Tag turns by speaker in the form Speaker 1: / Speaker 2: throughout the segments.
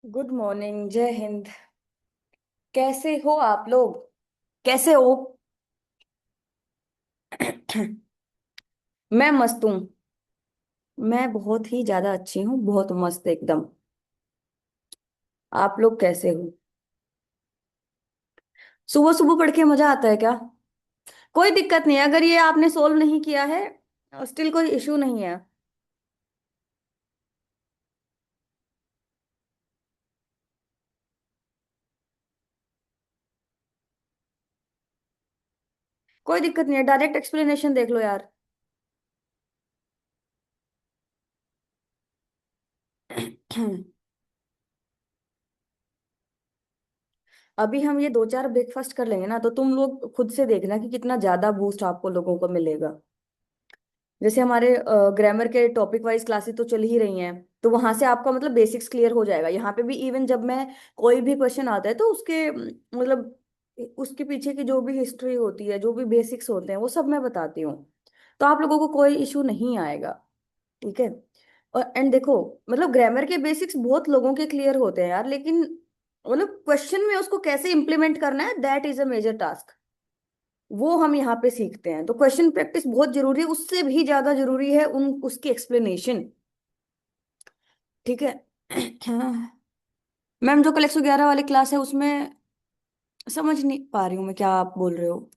Speaker 1: Good morning, जय हिंद। कैसे हो आप लोग? कैसे हो? मैं मस्त हूँ। मैं बहुत ही ज्यादा अच्छी हूँ, बहुत मस्त एकदम। आप लोग कैसे हो? सुबह सुबह पढ़ के मजा आता है क्या? कोई दिक्कत नहीं है, अगर ये आपने सोल्व नहीं किया है स्टिल कोई इशू नहीं है। कोई दिक्कत नहीं है, डायरेक्ट एक्सप्लेनेशन देख लो यार। अभी हम ये दो चार ब्रेकफास्ट कर लेंगे ना, तो तुम लोग खुद से देखना कि कितना ज्यादा बूस्ट आपको लोगों को मिलेगा। जैसे हमारे ग्रामर के टॉपिक वाइज क्लासेस तो चल ही रही हैं, तो वहां से आपका मतलब बेसिक्स क्लियर हो जाएगा। यहाँ पे भी इवन जब मैं कोई भी क्वेश्चन आता है तो उसके मतलब उसके पीछे की जो भी हिस्ट्री होती है, जो भी बेसिक्स होते हैं, वो सब मैं बताती हूँ। तो आप लोगों को कोई इशू नहीं आएगा। ठीक है। और एंड देखो, मतलब ग्रामर के बेसिक्स बहुत लोगों के क्लियर होते हैं यार, लेकिन मतलब क्वेश्चन में उसको कैसे इंप्लीमेंट करना है, that is a major task. वो हम यहाँ पे सीखते हैं। तो क्वेश्चन प्रैक्टिस बहुत जरूरी है, उससे भी ज्यादा जरूरी है उन उसकी एक्सप्लेनेशन। ठीक है। मैम, जो कल 111 वाली क्लास है उसमें समझ नहीं पा रही हूँ मैं, क्या आप बोल रहे हो?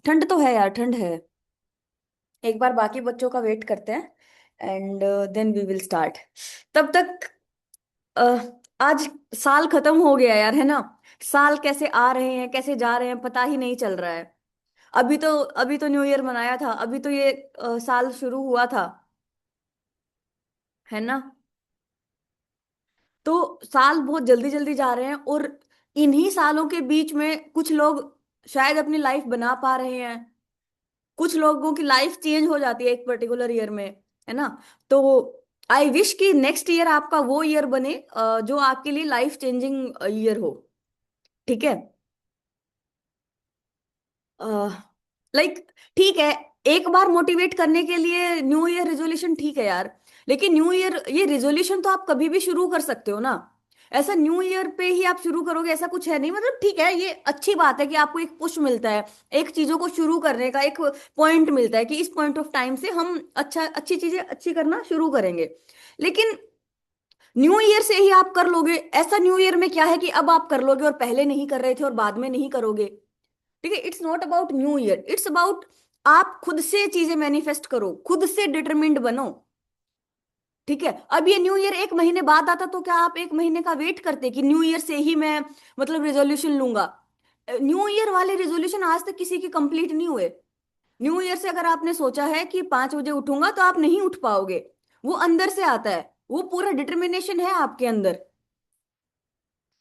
Speaker 1: ठंड तो है यार, ठंड है। एक बार बाकी बच्चों का वेट करते हैं and then we will start. तब तक आज साल खत्म हो गया यार, है ना? साल कैसे आ रहे हैं कैसे जा रहे हैं पता ही नहीं चल रहा है। अभी तो न्यू ईयर मनाया था, अभी तो ये साल शुरू हुआ था, है ना? तो साल बहुत जल्दी जल्दी जा रहे हैं, और इन्हीं सालों के बीच में कुछ लोग शायद अपनी लाइफ बना पा रहे हैं। कुछ लोगों की लाइफ चेंज हो जाती है एक पर्टिकुलर ईयर में, है ना? तो आई विश कि नेक्स्ट ईयर आपका वो ईयर बने जो आपके लिए लाइफ चेंजिंग ईयर हो। ठीक है। लाइक, ठीक है, एक बार मोटिवेट करने के लिए न्यू ईयर रेजोल्यूशन ठीक है यार। लेकिन न्यू ईयर ये रेजोल्यूशन तो आप कभी भी शुरू कर सकते हो ना। ऐसा न्यू ईयर पे ही आप शुरू करोगे ऐसा कुछ है नहीं। मतलब ठीक है, ये अच्छी बात है कि आपको एक पुश मिलता है, एक चीजों को शुरू करने का एक पॉइंट मिलता है कि इस पॉइंट ऑफ टाइम से हम अच्छी चीजें अच्छी करना शुरू करेंगे। लेकिन न्यू ईयर से ही आप कर लोगे ऐसा? न्यू ईयर में क्या है कि अब आप कर लोगे और पहले नहीं कर रहे थे और बाद में नहीं करोगे? ठीक है, it's not about new year, it's about आप खुद से चीजें मैनिफेस्ट करो, खुद से डिटरमिन्ड बनो। ठीक है। अब ये न्यू ईयर एक महीने बाद आता तो क्या आप एक महीने का वेट करते कि न्यू ईयर से ही मैं मतलब रेजोल्यूशन लूंगा? न्यू ईयर वाले रेजोल्यूशन आज तक किसी के कंप्लीट नहीं हुए। न्यू ईयर से अगर आपने सोचा है कि 5 बजे उठूंगा, तो आप नहीं उठ पाओगे। वो अंदर से आता है, वो पूरा डिटर्मिनेशन है आपके अंदर।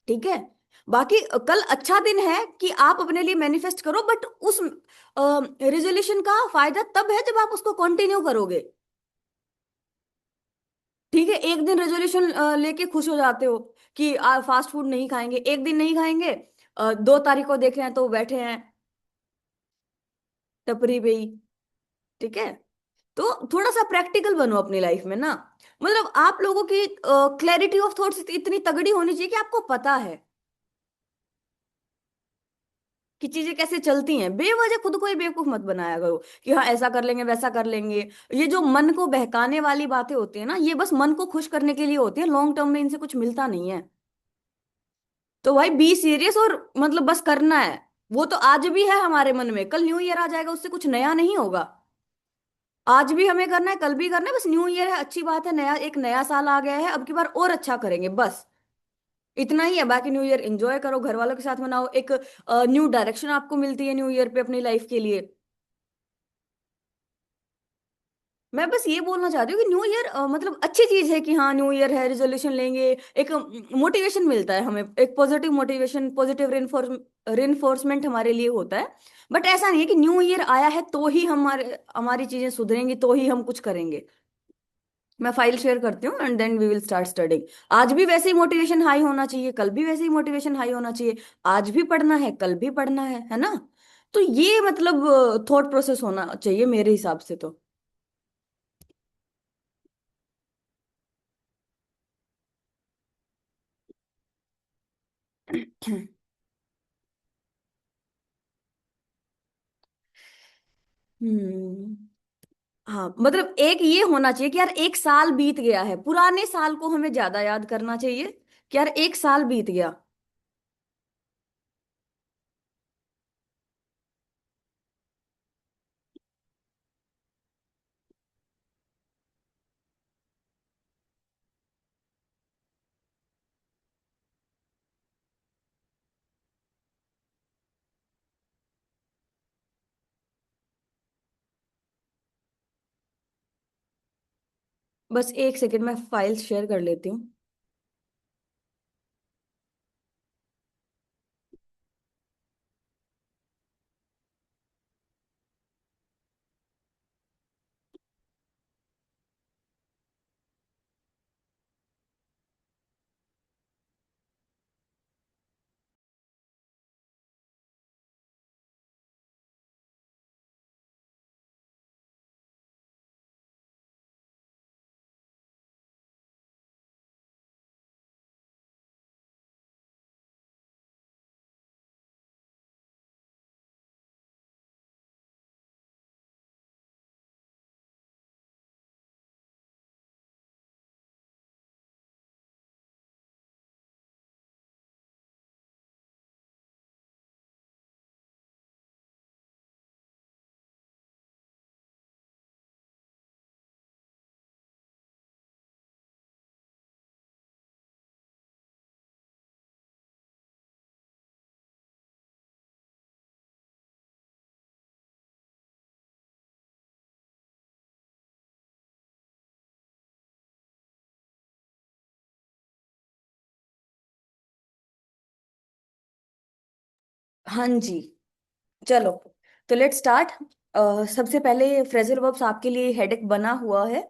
Speaker 1: ठीक है। बाकी कल अच्छा दिन है कि आप अपने लिए मैनिफेस्ट करो, बट उस रिजोल्यूशन का फायदा तब है जब आप उसको कंटिन्यू करोगे। ठीक है, एक दिन रेजोल्यूशन लेके खुश हो जाते हो कि फास्ट फूड नहीं खाएंगे, एक दिन नहीं खाएंगे, 2 तारीख को देखे हैं तो बैठे हैं टपरी पे ही। ठीक है। तो थोड़ा सा प्रैक्टिकल बनो अपनी लाइफ में ना। मतलब आप लोगों की क्लैरिटी ऑफ थॉट्स इतनी तगड़ी होनी चाहिए कि आपको पता है कि चीजें कैसे चलती हैं। बेवजह खुद को ही बेवकूफ मत बनाया करो कि हाँ ऐसा कर लेंगे वैसा कर लेंगे। ये जो मन को बहकाने वाली बातें होती है ना, ये बस मन को खुश करने के लिए होती है, लॉन्ग टर्म में इनसे कुछ मिलता नहीं है। तो भाई बी सीरियस और मतलब बस करना है। वो तो आज भी है हमारे मन में, कल न्यू ईयर आ जाएगा, उससे कुछ नया नहीं होगा। आज भी हमें करना है, कल भी करना है, बस न्यू ईयर है, अच्छी बात है, नया एक नया साल आ गया है, अब की बार और अच्छा करेंगे बस। इतना ही है। बाकी न्यू ईयर एंजॉय करो, घर वालों के साथ मनाओ, एक न्यू डायरेक्शन आपको मिलती है न्यू ईयर पे अपनी लाइफ के लिए। मैं बस ये बोलना चाहती हूँ कि न्यू ईयर मतलब अच्छी चीज है कि हाँ न्यू ईयर है, रिजोल्यूशन लेंगे, एक मोटिवेशन मिलता है हमें, एक पॉजिटिव मोटिवेशन, पॉजिटिव रेनफोर्समेंट हमारे लिए होता है। बट ऐसा नहीं है कि न्यू ईयर आया है तो ही हमारे हमारी चीजें सुधरेंगी, तो ही हम कुछ करेंगे। मैं फाइल शेयर करती हूँ and then we will start studying. आज भी वैसे ही मोटिवेशन हाई होना चाहिए, कल भी वैसे ही मोटिवेशन हाई होना चाहिए। आज भी पढ़ना है, कल भी पढ़ना है ना? तो ये मतलब थॉट प्रोसेस होना चाहिए मेरे हिसाब से तो। हम्म। हाँ मतलब एक ये होना चाहिए कि यार एक साल बीत गया है, पुराने साल को हमें ज्यादा याद करना चाहिए कि यार एक साल बीत गया। बस एक सेकंड में फाइल शेयर कर लेती हूँ। हाँ जी, चलो, तो लेट स्टार्ट। सबसे पहले फ्रेजल वर्ब्स आपके लिए हेडेक बना हुआ है,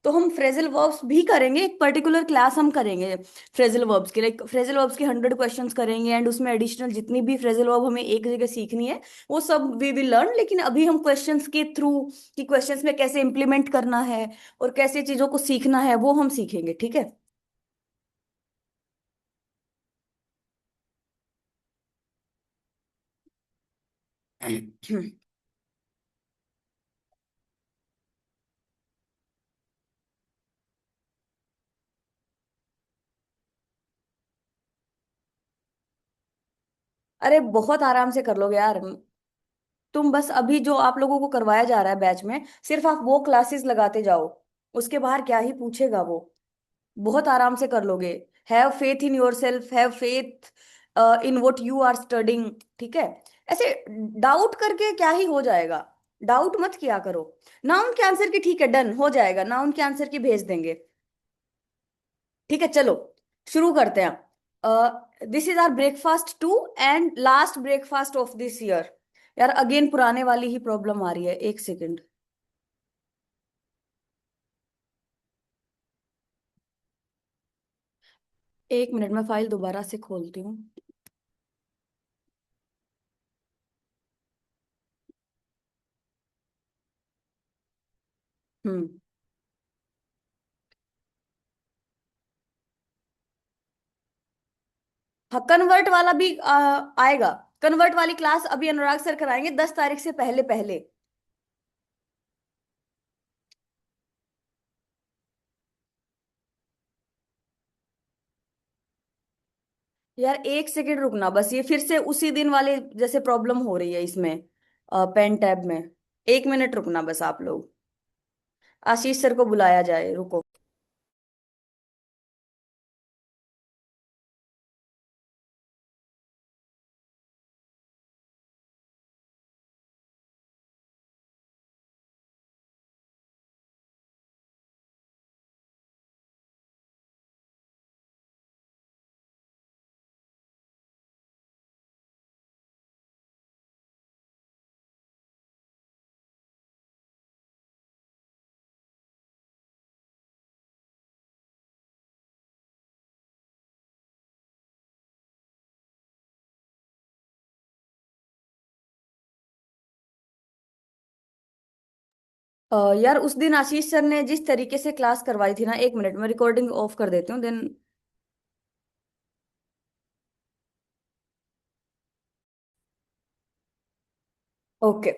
Speaker 1: तो हम फ्रेजल वर्ब्स भी करेंगे, एक पर्टिकुलर क्लास हम करेंगे फ्रेजल वर्ब्स की, लाइक फ्रेजल वर्ब्स के 100 क्वेश्चंस करेंगे, एंड उसमें एडिशनल जितनी भी फ्रेजल वर्ब हमें एक जगह सीखनी है वो सब वी विल लर्न। लेकिन अभी हम क्वेश्चंस के थ्रू कि क्वेश्चंस में कैसे इंप्लीमेंट करना है और कैसे चीजों को सीखना है वो हम सीखेंगे, ठीक है। अरे बहुत आराम से कर लोगे यार। तुम बस अभी जो आप लोगों को करवाया जा रहा है बैच में, सिर्फ आप वो क्लासेस लगाते जाओ, उसके बाहर क्या ही पूछेगा वो। बहुत आराम से कर लोगे। Have faith in yourself, have faith in what you are studying, ठीक है। ऐसे डाउट करके क्या ही हो जाएगा, डाउट मत किया करो। नाउन के आंसर की ठीक है, डन हो जाएगा, नाउन के आंसर की भेज देंगे। ठीक है चलो, शुरू करते हैं। This is our breakfast two and last breakfast of this year. यार अगेन पुराने वाली ही प्रॉब्लम आ रही है, एक सेकेंड। 1 मिनट में फाइल दोबारा से खोलती हूँ। हम्म। हाँ कन्वर्ट वाला भी आएगा। कन्वर्ट वाली क्लास अभी अनुराग सर कराएंगे 10 तारीख से पहले पहले। यार एक सेकेंड रुकना बस, ये फिर से उसी दिन वाले जैसे प्रॉब्लम हो रही है इसमें, पेन टैब में। 1 मिनट रुकना बस आप लोग, आशीष सर को बुलाया जाए, रुको। यार उस दिन आशीष सर ने जिस तरीके से क्लास करवाई थी ना, 1 मिनट में रिकॉर्डिंग ऑफ कर देती हूँ देन। ओके,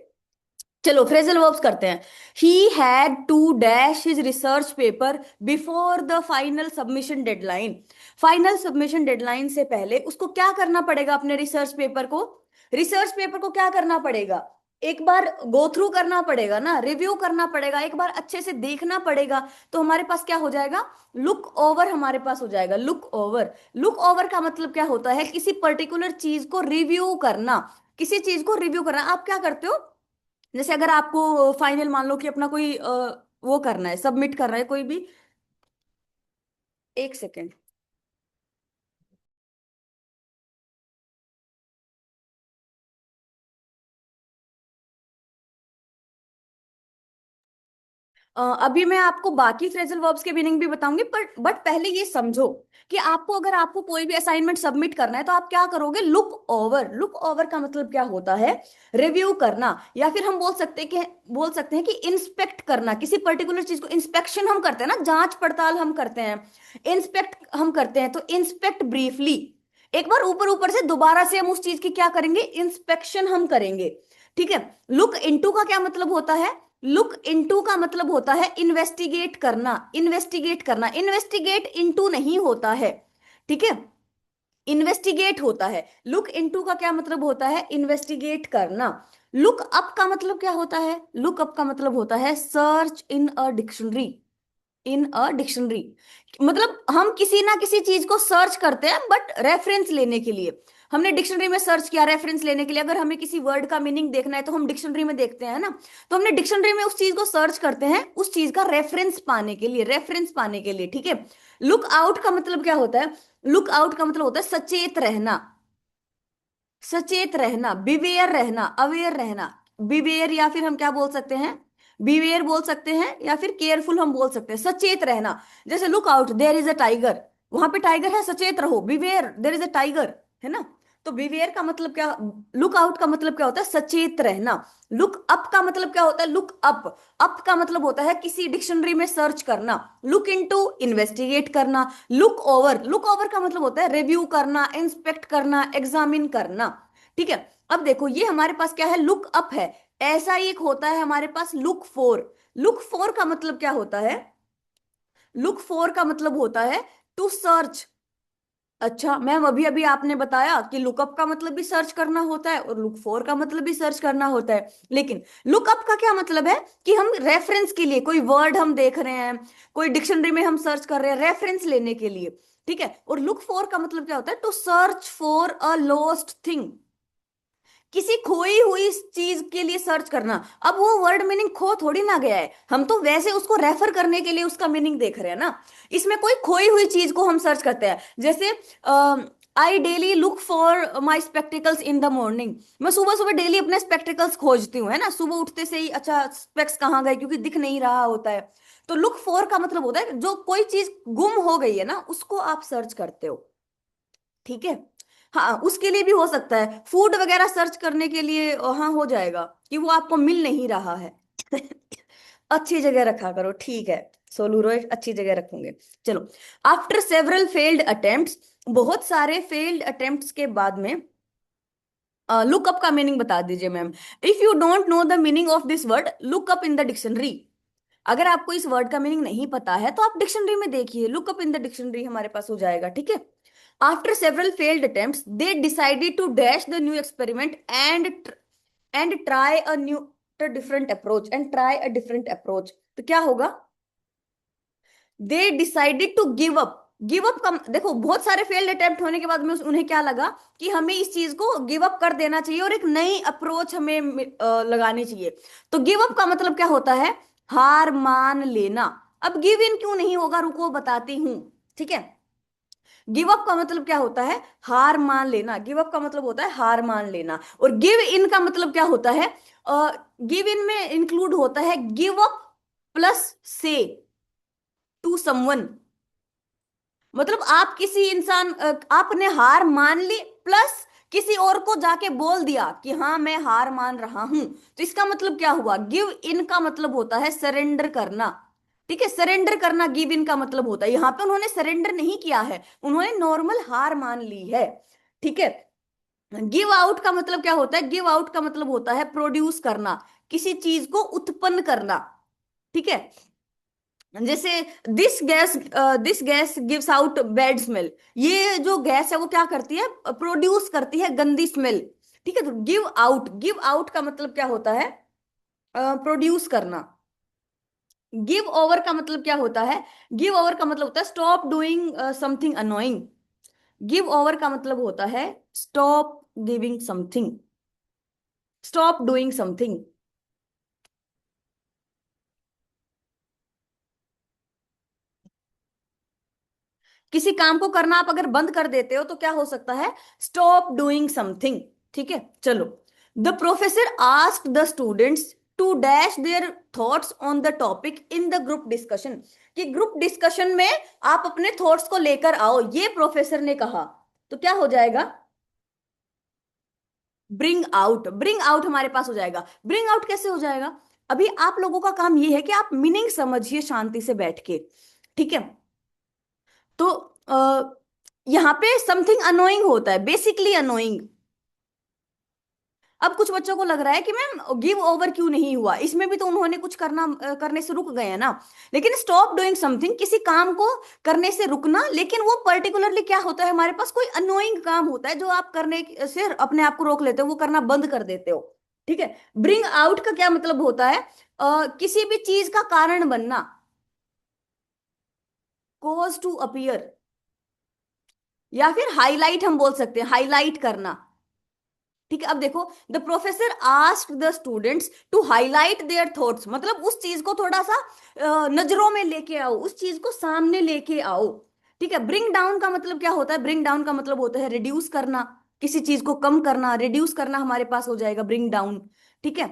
Speaker 1: चलो फ्रेजल वर्ब्स करते हैं। He had to dash his research paper before the final submission deadline. Final submission deadline से पहले उसको क्या करना पड़ेगा? अपने रिसर्च पेपर को क्या करना पड़ेगा? एक बार गो थ्रू करना पड़ेगा ना, रिव्यू करना पड़ेगा, एक बार अच्छे से देखना पड़ेगा। तो हमारे पास क्या हो जाएगा? लुक ओवर हमारे पास हो जाएगा। लुक ओवर, लुक ओवर का मतलब क्या होता है? किसी पर्टिकुलर चीज को रिव्यू करना। किसी चीज को रिव्यू करना, आप क्या करते हो? जैसे अगर आपको फाइनल मान लो कि अपना कोई वो करना है, सबमिट करना है कोई भी। एक सेकेंड। अभी मैं आपको बाकी फ्रेजल वर्ब्स के मीनिंग भी बताऊंगी, बट पहले ये समझो कि आपको, अगर आपको कोई भी असाइनमेंट सबमिट करना है तो आप क्या करोगे? Look over. लुक ओवर का मतलब क्या होता है? रिव्यू करना, या फिर हम बोल सकते हैं कि इंस्पेक्ट करना। किसी पर्टिकुलर चीज को इंस्पेक्शन हम करते हैं ना, जांच पड़ताल हम करते हैं, इंस्पेक्ट हम करते हैं। तो इंस्पेक्ट ब्रीफली, एक बार ऊपर ऊपर से दोबारा से हम उस चीज की क्या करेंगे? इंस्पेक्शन हम करेंगे। ठीक है। लुक इनटू का क्या मतलब होता है? लुक इनटू का मतलब होता है इन्वेस्टिगेट करना। इन्वेस्टिगेट करना, इन्वेस्टिगेट इनटू नहीं होता है। ठीक है, इन्वेस्टिगेट होता है। लुक इनटू का क्या मतलब होता है? इन्वेस्टिगेट करना। लुक अप का मतलब क्या होता है? लुक अप का मतलब होता है search in a dictionary. In a dictionary मतलब हम किसी ना किसी चीज को सर्च करते हैं, बट रेफरेंस लेने के लिए। हमने डिक्शनरी में सर्च किया रेफरेंस लेने के लिए। अगर हमें किसी वर्ड का मीनिंग देखना है तो हम डिक्शनरी में देखते हैं ना। तो हमने डिक्शनरी में उस चीज को सर्च करते हैं उस चीज का रेफरेंस पाने के लिए, रेफरेंस पाने के लिए। ठीक है। लुक आउट का मतलब क्या होता है? लुक आउट का मतलब होता है सचेत रहना। सचेत रहना, बिवेयर रहना, अवेयर रहना। बिवेयर, या फिर हम क्या बोल सकते हैं? बिवेयर बोल सकते हैं, या फिर केयरफुल हम बोल सकते हैं। सचेत रहना, जैसे look out there is a tiger, वहां पे टाइगर है, सचेत रहो। Beware there is a tiger, है ना। तो बिवेयर का मतलब क्या? लुक आउट का मतलब क्या होता है? सचेत रहना। लुक अप का मतलब क्या होता है? लुक अप, अप का मतलब होता है किसी डिक्शनरी में सर्च करना। लुक इनटू, इन्वेस्टिगेट करना। लुक ओवर, लुक ओवर का मतलब होता है रिव्यू करना, इंस्पेक्ट करना, एग्जामिन करना। ठीक है। अब देखो ये हमारे पास क्या है? लुक अप है। ऐसा ही एक होता है हमारे पास लुक फोर। लुक फोर का मतलब क्या होता है? लुक फोर का मतलब होता है टू सर्च। अच्छा मैम, अभी अभी आपने बताया कि लुकअप का मतलब भी सर्च करना होता है और लुक फॉर का मतलब भी सर्च करना होता है। लेकिन लुकअप का क्या मतलब है? कि हम रेफरेंस के लिए कोई वर्ड हम देख रहे हैं, कोई डिक्शनरी में हम सर्च कर रहे हैं रेफरेंस लेने के लिए। ठीक है। और लुक फॉर का मतलब क्या होता है? To search for a lost thing, किसी खोई हुई चीज के लिए सर्च करना। अब वो वर्ड मीनिंग खो थोड़ी ना गया है, हम तो वैसे उसको रेफर करने के लिए उसका मीनिंग देख रहे हैं ना। इसमें कोई खोई हुई चीज को हम सर्च करते हैं। जैसे I daily look for my spectacles in the morning. मैं सुबह सुबह डेली अपने स्पेक्टिकल्स खोजती हूँ, है ना। सुबह उठते से ही, अच्छा स्पेक्स कहाँ गए, क्योंकि दिख नहीं रहा होता है। तो लुक फॉर का मतलब होता है जो कोई चीज गुम हो गई है ना, उसको आप सर्च करते हो। ठीक है। हाँ, उसके लिए भी हो सकता है, फूड वगैरह सर्च करने के लिए। हाँ, हो जाएगा कि वो आपको मिल नहीं रहा है। अच्छी जगह रखा करो, ठीक है। सोलू रोज अच्छी जगह रखूंगे। चलो, आफ्टर सेवरल फेल्ड अटेम्प्ट्स, बहुत सारे फेल्ड अटेम्प्ट्स के बाद में, लुकअप का मीनिंग बता दीजिए ma'am. If you don't know the meaning of this word, look up in the dictionary. अगर आपको इस वर्ड का मीनिंग नहीं पता है तो आप डिक्शनरी में देखिए, look up in the dictionary हमारे पास हो जाएगा। ठीक है। After several failed attempts they decided to dash the new experiment and try a new different approach, and try a different approach. तो क्या होगा? They decided to give up. Give up का देखो, बहुत सारे फेल्ड अटेम्प्ट होने के बाद में उन्हें क्या लगा कि हमें इस चीज को गिव अप कर देना चाहिए और एक नई अप्रोच हमें लगानी चाहिए। तो गिव अप का मतलब क्या होता है? हार मान लेना। अब गिव इन क्यों नहीं होगा, रुको बताती हूं। ठीक है। गिव अप का मतलब क्या होता है? हार मान लेना। गिव अप का मतलब होता है हार मान लेना। और गिव इन का मतलब क्या होता है? गिव इन में इंक्लूड होता है गिव अप प्लस से टू समवन। मतलब आप किसी इंसान, आपने हार मान ली, प्लस किसी और को जाके बोल दिया कि हाँ मैं हार मान रहा हूं। तो इसका मतलब क्या हुआ? गिव इन का मतलब होता है सरेंडर करना। ठीक है, सरेंडर करना गिव इन का मतलब होता है। यहां पे उन्होंने सरेंडर नहीं किया है, उन्होंने नॉर्मल हार मान ली है। ठीक है। गिव आउट का मतलब क्या होता है? गिव आउट का मतलब होता है प्रोड्यूस करना, किसी चीज को उत्पन्न करना। ठीक है, जैसे this gas gives out bad smell. ये जो गैस है वो क्या करती है? प्रोड्यूस करती है गंदी स्मेल। ठीक है, तो गिव आउट का मतलब क्या होता है? प्रोड्यूस करना। गिव ओवर का मतलब क्या होता है? गिव ओवर का मतलब होता है stop doing something annoying. Give over का मतलब होता है stop giving something, stop doing something. किसी काम को करना आप अगर बंद कर देते हो तो क्या हो सकता है? Stop doing something. ठीक है, चलो। The professor asked the students to dash their thoughts on the topic in the group discussion. कि ग्रुप डिस्कशन में आप अपने थॉट्स को लेकर आओ, ये प्रोफेसर ने कहा। तो क्या हो जाएगा? Bring out. ब्रिंग आउट हमारे पास हो जाएगा। ब्रिंग आउट कैसे हो जाएगा? अभी आप लोगों का काम ये है कि आप मीनिंग समझिए शांति से बैठ के। ठीक है, तो यहाँ पे समथिंग अनोइंग होता है, बेसिकली अनोइंग। अब कुछ बच्चों को लग रहा है कि मैम गिव ओवर क्यों नहीं हुआ, इसमें भी तो उन्होंने कुछ करने से रुक गए हैं ना। लेकिन स्टॉप डूइंग समथिंग, किसी काम को करने से रुकना, लेकिन वो पर्टिकुलरली क्या होता है? हमारे पास कोई अनोइंग काम होता है जो आप करने से अपने आप को रोक लेते हो, वो करना बंद कर देते हो। ठीक है, ब्रिंग आउट का क्या मतलब होता है? किसी भी चीज का कारण बनना, कोज टू अपीयर, या फिर हाईलाइट हम बोल सकते हैं, हाईलाइट करना। ठीक है, अब देखो, the professor asked the students to highlight their thoughts, मतलब उस चीज को थोड़ा सा नजरों में लेके आओ, उस चीज को सामने लेके आओ। ठीक है, ब्रिंग डाउन का मतलब क्या होता है? ब्रिंग डाउन का मतलब होता है रिड्यूस करना, किसी चीज को कम करना, रिड्यूस करना हमारे पास हो जाएगा ब्रिंग डाउन। ठीक है,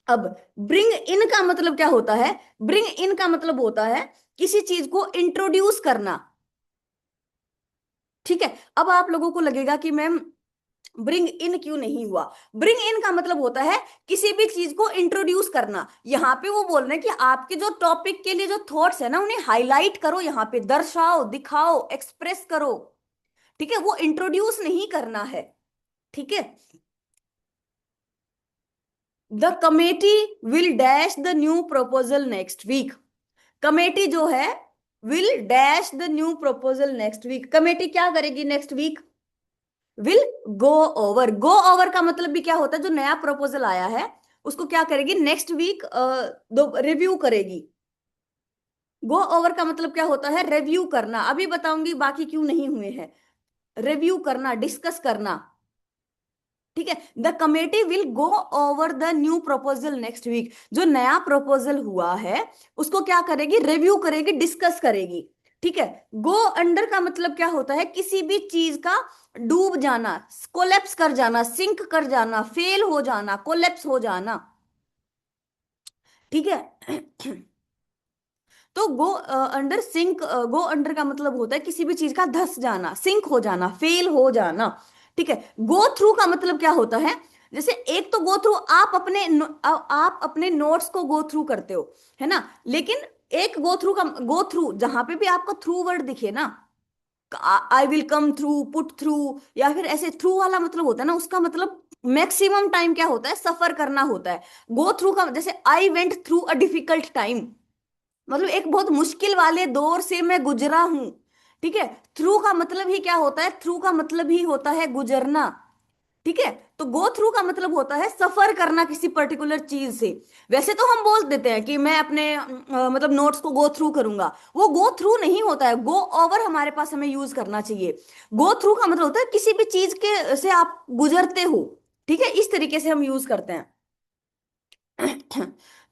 Speaker 1: अब ब्रिंग इन का मतलब क्या होता है? ब्रिंग इन का मतलब होता है किसी चीज को इंट्रोड्यूस करना। ठीक है, अब आप लोगों को लगेगा कि मैम ब्रिंग इन क्यों नहीं हुआ? ब्रिंग इन का मतलब होता है किसी भी चीज को इंट्रोड्यूस करना। यहाँ पे वो बोल रहे हैं कि आपके जो टॉपिक के लिए जो थॉट्स है ना, उन्हें हाईलाइट करो, यहाँ पे दर्शाओ, दिखाओ, एक्सप्रेस करो। ठीक है, वो इंट्रोड्यूस नहीं करना है। ठीक है, the committee will dash the new proposal next week. Committee जो है will dash the new proposal next week, committee क्या करेगी next week? Will go over. Go over का मतलब भी क्या होता है? जो नया प्रपोजल आया है उसको क्या करेगी? नेक्स्ट वीक दो रिव्यू करेगी। गो ओवर का मतलब क्या होता है? रिव्यू करना। अभी बताऊंगी बाकी क्यों नहीं हुए हैं। रिव्यू करना, डिस्कस करना। ठीक है, the committee will go over the new proposal next week. जो नया प्रपोजल हुआ है उसको क्या करेगी? रिव्यू करेगी, डिस्कस करेगी। ठीक है, गो अंडर का मतलब क्या होता है? किसी भी चीज का डूब जाना, कोलेप्स कर जाना, सिंक कर जाना, फेल हो जाना, कोलेप्स हो जाना। ठीक है, तो go under sink, go under का मतलब होता है किसी भी चीज का धंस जाना, सिंक हो जाना, फेल हो जाना। ठीक है, गो थ्रू का मतलब क्या होता है? जैसे एक तो गो थ्रू आप अपने नोट्स को गो थ्रू करते हो, है ना। लेकिन एक गो थ्रू जहां पे भी आपको थ्रू वर्ड दिखे ना, I will come through, put through, या फिर ऐसे थ्रू वाला मतलब होता है ना, उसका मतलब मैक्सिमम टाइम क्या होता है? सफर करना होता है। गो थ्रू का जैसे I went through a difficult time, मतलब एक बहुत मुश्किल वाले दौर से मैं गुजरा हूं। ठीक है, थ्रू का मतलब ही क्या होता है? थ्रू का मतलब ही होता है गुजरना। ठीक है, तो गो थ्रू का मतलब होता है सफर करना किसी पर्टिकुलर चीज से। वैसे तो हम बोल देते हैं कि मैं अपने मतलब नोट्स को गो थ्रू करूंगा, वो गो थ्रू नहीं होता है, गो ओवर हमारे पास हमें यूज करना चाहिए। गो थ्रू का मतलब होता है किसी भी चीज के से आप गुजरते हो। ठीक है, इस तरीके से हम यूज करते हैं।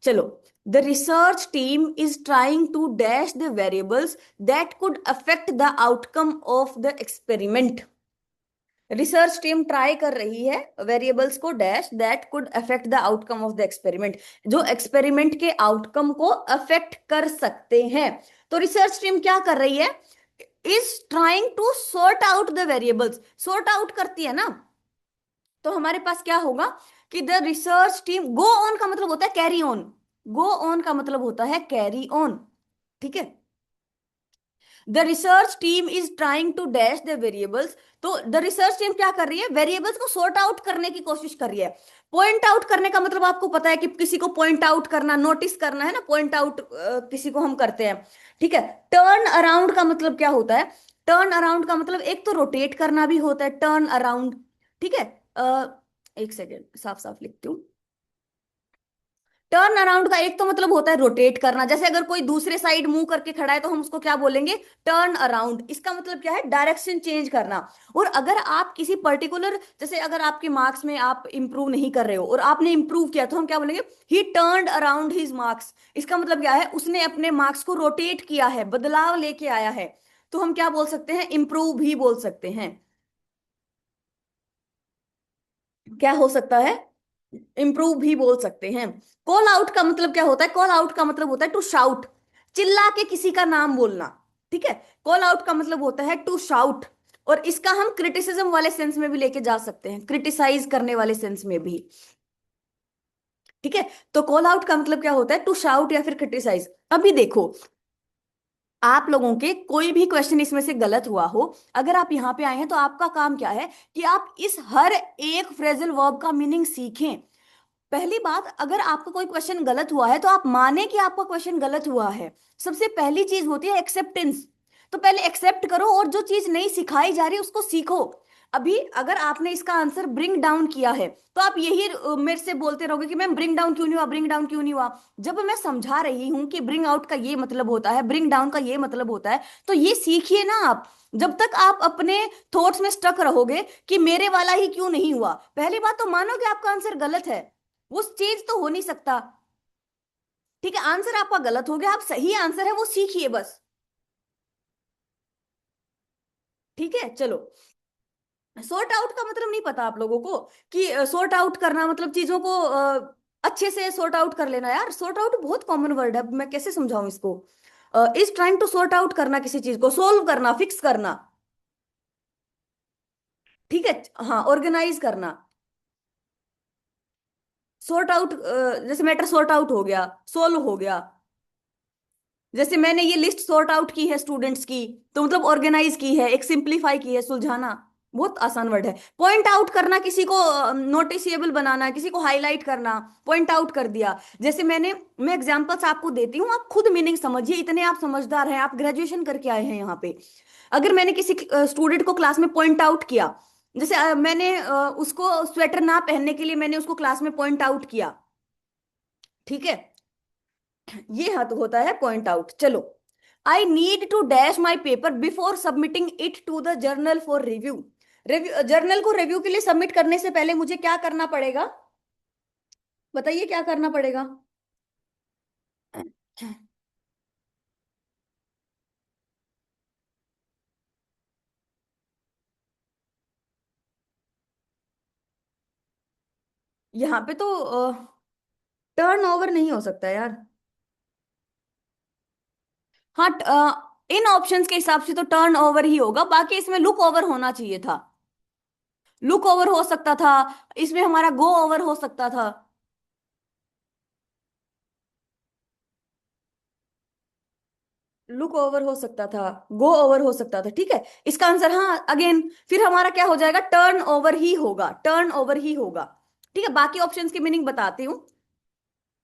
Speaker 1: चलो, the research team is trying to dash the variables that could affect the outcome of the experiment. Research team try कर रही है वेरिएबल्स को dash that could affect the outcome of the experiment, जो experiment के outcome को affect कर सकते हैं। तो रिसर्च टीम क्या कर रही है? Is trying to sort out the variables. Sort out करती है ना, तो हमारे पास क्या होगा कि the research team, go on का मतलब होता है कैरी ऑन, गो ऑन का मतलब होता है कैरी ऑन। ठीक है, the research team is trying to dash the variables. तो द रिसर्च टीम क्या कर रही है, वेरिएबल्स को सॉर्ट आउट करने की कोशिश कर रही है। पॉइंट आउट करने का मतलब आपको पता है कि किसी को पॉइंट आउट करना, नोटिस करना है ना, पॉइंट आउट किसी को हम करते हैं। ठीक है। टर्न अराउंड का मतलब क्या होता है, टर्न अराउंड का मतलब एक तो रोटेट करना भी होता है, टर्न अराउंड। ठीक है। एक सेकेंड, साफ साफ लिखती हूँ। टर्न अराउंड का एक तो मतलब होता है रोटेट करना, जैसे अगर कोई दूसरे साइड मुंह करके खड़ा है तो हम उसको क्या बोलेंगे, टर्न अराउंड। इसका मतलब क्या है, डायरेक्शन चेंज करना। और अगर आप किसी पर्टिकुलर, जैसे अगर आपके मार्क्स में आप इंप्रूव नहीं कर रहे हो और आपने इंप्रूव किया, तो हम क्या बोलेंगे, ही टर्न्ड अराउंड हिज मार्क्स। इसका मतलब क्या है, उसने अपने मार्क्स को रोटेट किया है, बदलाव लेके आया है। तो हम क्या बोल सकते हैं, इंप्रूव भी बोल सकते हैं। क्या हो सकता है, इंप्रूव भी बोल सकते हैं। कॉल आउट का मतलब क्या होता है, कॉल आउट का मतलब होता है टू शाउट, चिल्ला के किसी का नाम बोलना। ठीक है। कॉल आउट का मतलब होता है टू शाउट। और इसका हम क्रिटिसिज्म वाले सेंस में भी लेके जा सकते हैं, क्रिटिसाइज करने वाले सेंस में भी। ठीक है। तो कॉल आउट का मतलब क्या होता है, टू शाउट या फिर क्रिटिसाइज। अभी देखो, आप लोगों के कोई भी क्वेश्चन इसमें से गलत हुआ हो, अगर आप यहाँ पे आए हैं तो आपका काम क्या है कि आप इस हर एक फ्रेजल वर्ब का मीनिंग सीखें। पहली बात, अगर आपका कोई क्वेश्चन गलत हुआ है तो आप माने कि आपका क्वेश्चन गलत हुआ है। सबसे पहली चीज होती है एक्सेप्टेंस। तो पहले एक्सेप्ट करो और जो चीज नहीं सिखाई जा रही उसको सीखो। अभी अगर आपने इसका आंसर ब्रिंग डाउन किया है तो आप यही मेरे से बोलते रहोगे कि मैम ब्रिंग डाउन क्यों नहीं हुआ, ब्रिंग डाउन क्यों नहीं हुआ। जब मैं समझा रही हूं कि ब्रिंग आउट का ये मतलब होता है, ब्रिंग डाउन का ये मतलब होता है, तो ये सीखिए ना आप। जब तक आप अपने थॉट्स में स्टक रहोगे कि मेरे वाला ही क्यों नहीं हुआ, पहली बात तो मानो कि आपका आंसर गलत है, वो चीज तो हो नहीं सकता। ठीक है, आंसर आपका गलत हो गया, आप सही आंसर है वो सीखिए बस। ठीक है, चलो। सॉर्ट आउट का मतलब नहीं पता आप लोगों को, कि सॉर्ट आउट करना मतलब चीजों को अच्छे से सॉर्ट आउट कर लेना। यार सॉर्ट आउट बहुत कॉमन वर्ड है, मैं कैसे समझाऊं इसको। Is trying to sort out करना, किसी चीज को सोल्व करना, फिक्स करना। ठीक है। हाँ, ऑर्गेनाइज करना। सॉर्ट आउट, जैसे मैटर सॉर्ट आउट हो गया, सोल्व हो गया। जैसे मैंने ये लिस्ट सॉर्ट आउट की है स्टूडेंट्स की, तो मतलब ऑर्गेनाइज की है, एक सिंप्लीफाई की है, सुलझाना। बहुत आसान वर्ड है। पॉइंट आउट करना, किसी को नोटिसेबल बनाना, किसी को हाईलाइट करना, पॉइंट आउट कर दिया। जैसे मैं एग्जांपल्स आपको देती हूँ, आप खुद मीनिंग समझिए, इतने आप समझदार हैं, आप ग्रेजुएशन करके आए हैं यहाँ पे। अगर मैंने किसी स्टूडेंट को क्लास में पॉइंट आउट किया, जैसे मैंने उसको स्वेटर ना पहनने के लिए मैंने उसको क्लास में पॉइंट आउट किया। ठीक है, ये हाथ होता है पॉइंट आउट। चलो, I need to dash my paper before submitting it to the journal for review. Review, journal को रिव्यू के लिए सबमिट करने से पहले मुझे क्या करना पड़ेगा, बताइए क्या करना पड़ेगा। यहाँ पे तो टर्न ओवर नहीं हो सकता यार। हाँ, इन ऑप्शंस के हिसाब से तो टर्न ओवर ही होगा, बाकी इसमें लुक ओवर होना चाहिए था। लुक ओवर हो सकता था, इसमें हमारा गो ओवर हो सकता था। लुक ओवर हो सकता था, गो ओवर हो सकता था। ठीक है, इसका आंसर, हाँ अगेन, फिर हमारा क्या हो जाएगा, टर्न ओवर ही होगा, टर्न ओवर ही होगा। ठीक है, बाकी ऑप्शंस की मीनिंग बताती हूँ।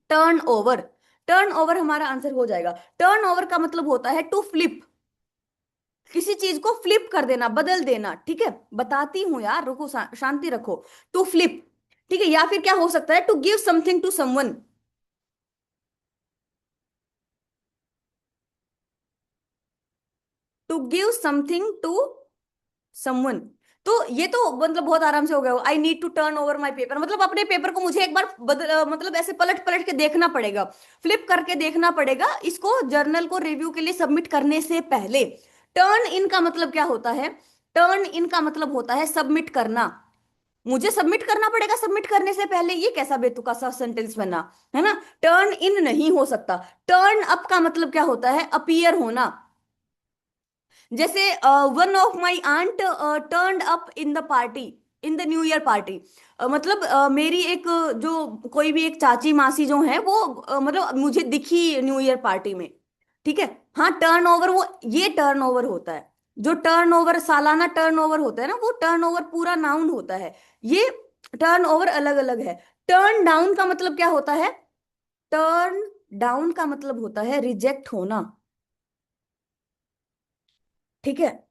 Speaker 1: टर्न ओवर, टर्न ओवर हमारा आंसर हो जाएगा। टर्न ओवर का मतलब होता है टू फ्लिप, किसी चीज को फ्लिप कर देना, बदल देना। ठीक है, बताती हूँ यार, रुको, शांति रखो। To flip. ठीक है, या फिर क्या हो सकता है, to give something to someone. To give something to someone. तो ये तो मतलब बहुत आराम से हो गया, I need to turn over my paper, मतलब अपने पेपर को मुझे एक बार मतलब ऐसे पलट पलट के देखना पड़ेगा, फ्लिप करके देखना पड़ेगा इसको, जर्नल को रिव्यू के लिए सबमिट करने से पहले। टर्न इन का मतलब क्या होता है, टर्न इन का मतलब होता है सबमिट करना। मुझे सबमिट करना पड़ेगा सबमिट करने से पहले, ये कैसा बेतुका सा सेंटेंस बना, है ना। टर्न इन नहीं हो सकता। टर्न अप का मतलब क्या होता है, अपीयर होना। जैसे one of my aunt turned up in the party, in the new year party. मतलब मेरी एक जो कोई भी एक चाची मासी जो है वो मतलब मुझे दिखी न्यू ईयर पार्टी में। ठीक है, हाँ टर्नओवर, वो ये टर्नओवर होता है। जो टर्नओवर सालाना टर्नओवर होता है ना, वो टर्नओवर पूरा नाउन होता है। ये टर्नओवर अलग अलग है। टर्न डाउन का मतलब क्या होता है? टर्न डाउन का मतलब होता है रिजेक्ट होना। ठीक है।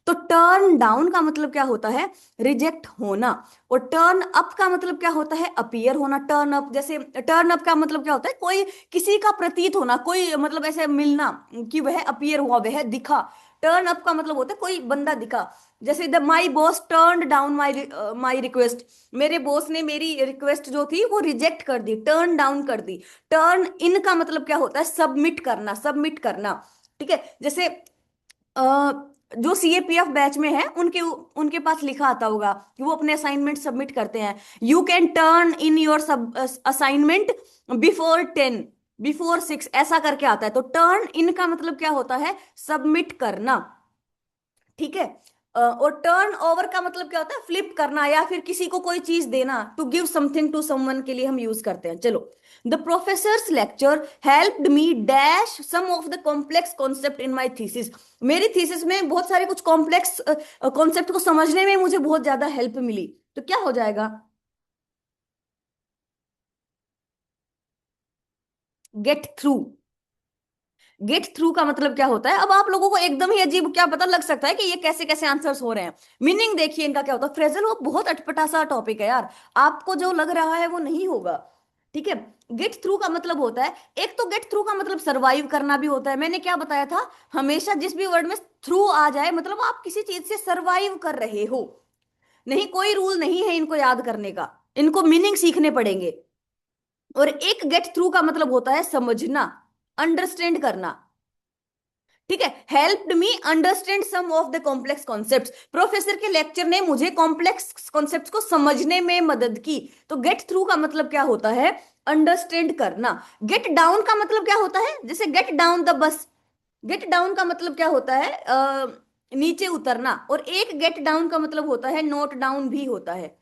Speaker 1: तो टर्न डाउन का मतलब क्या होता है? रिजेक्ट होना। और टर्न अप का मतलब क्या होता है? अपीयर होना। टर्न अप, जैसे टर्न अप का मतलब क्या होता है? कोई किसी का प्रतीत होना, कोई मतलब ऐसे मिलना कि वह अपीयर हुआ, वह दिखा। टर्न अप का मतलब होता है कोई बंदा दिखा। जैसे the my boss turn down my my request. मेरे बॉस ने मेरी रिक्वेस्ट जो थी वो रिजेक्ट कर दी, टर्न डाउन कर दी। टर्न इन का मतलब क्या होता है? सबमिट करना, सबमिट करना। ठीक है। जैसे अ, जो सीएपीएफ बैच में है, उनके उनके पास लिखा आता होगा कि वो अपने असाइनमेंट सबमिट करते हैं। You can turn in your सब असाइनमेंट बिफोर 10, बिफोर 6, ऐसा करके आता है। तो टर्न इन का मतलब क्या होता है? सबमिट करना। ठीक है। और टर्न ओवर का मतलब क्या होता है? फ्लिप करना, या फिर किसी को कोई चीज देना। To give something to someone के लिए हम यूज करते हैं। चलो, the professors lecture helped me dash some of the complex concept in my thesis. मेरी थीसिस में बहुत सारे कुछ कॉम्प्लेक्स कॉन्सेप्ट को समझने में मुझे बहुत ज्यादा हेल्प मिली। तो क्या हो जाएगा? Get through. गेट थ्रू का मतलब क्या होता है? अब आप लोगों को एकदम ही अजीब क्या पता लग सकता है कि ये कैसे कैसे आंसर्स हो रहे हैं। मीनिंग देखिए इनका क्या होता है। फ्रेजल वो बहुत अटपटा सा टॉपिक है यार, आपको जो लग रहा है वो नहीं होगा। ठीक है। गेट थ्रू का मतलब होता है, एक तो गेट थ्रू का मतलब सरवाइव करना भी होता है। मैंने क्या बताया था? हमेशा जिस भी वर्ड में थ्रू आ जाए मतलब आप किसी चीज से सरवाइव कर रहे हो। नहीं, कोई रूल नहीं है इनको याद करने का, इनको मीनिंग सीखने पड़ेंगे। और एक गेट थ्रू का मतलब होता है समझना, अंडरस्टैंड करना। ठीक है। Helped me understand some of the complex concepts. Professor के लेक्चर ने मुझे कॉम्प्लेक्स कॉन्सेप्ट्स को समझने में मदद की। तो गेट थ्रू का मतलब क्या होता है? अंडरस्टैंड करना। गेट डाउन का मतलब क्या होता है? जैसे get down the bus. Get down का मतलब क्या होता है? नीचे उतरना। और एक गेट डाउन का मतलब होता है नोट डाउन भी होता है।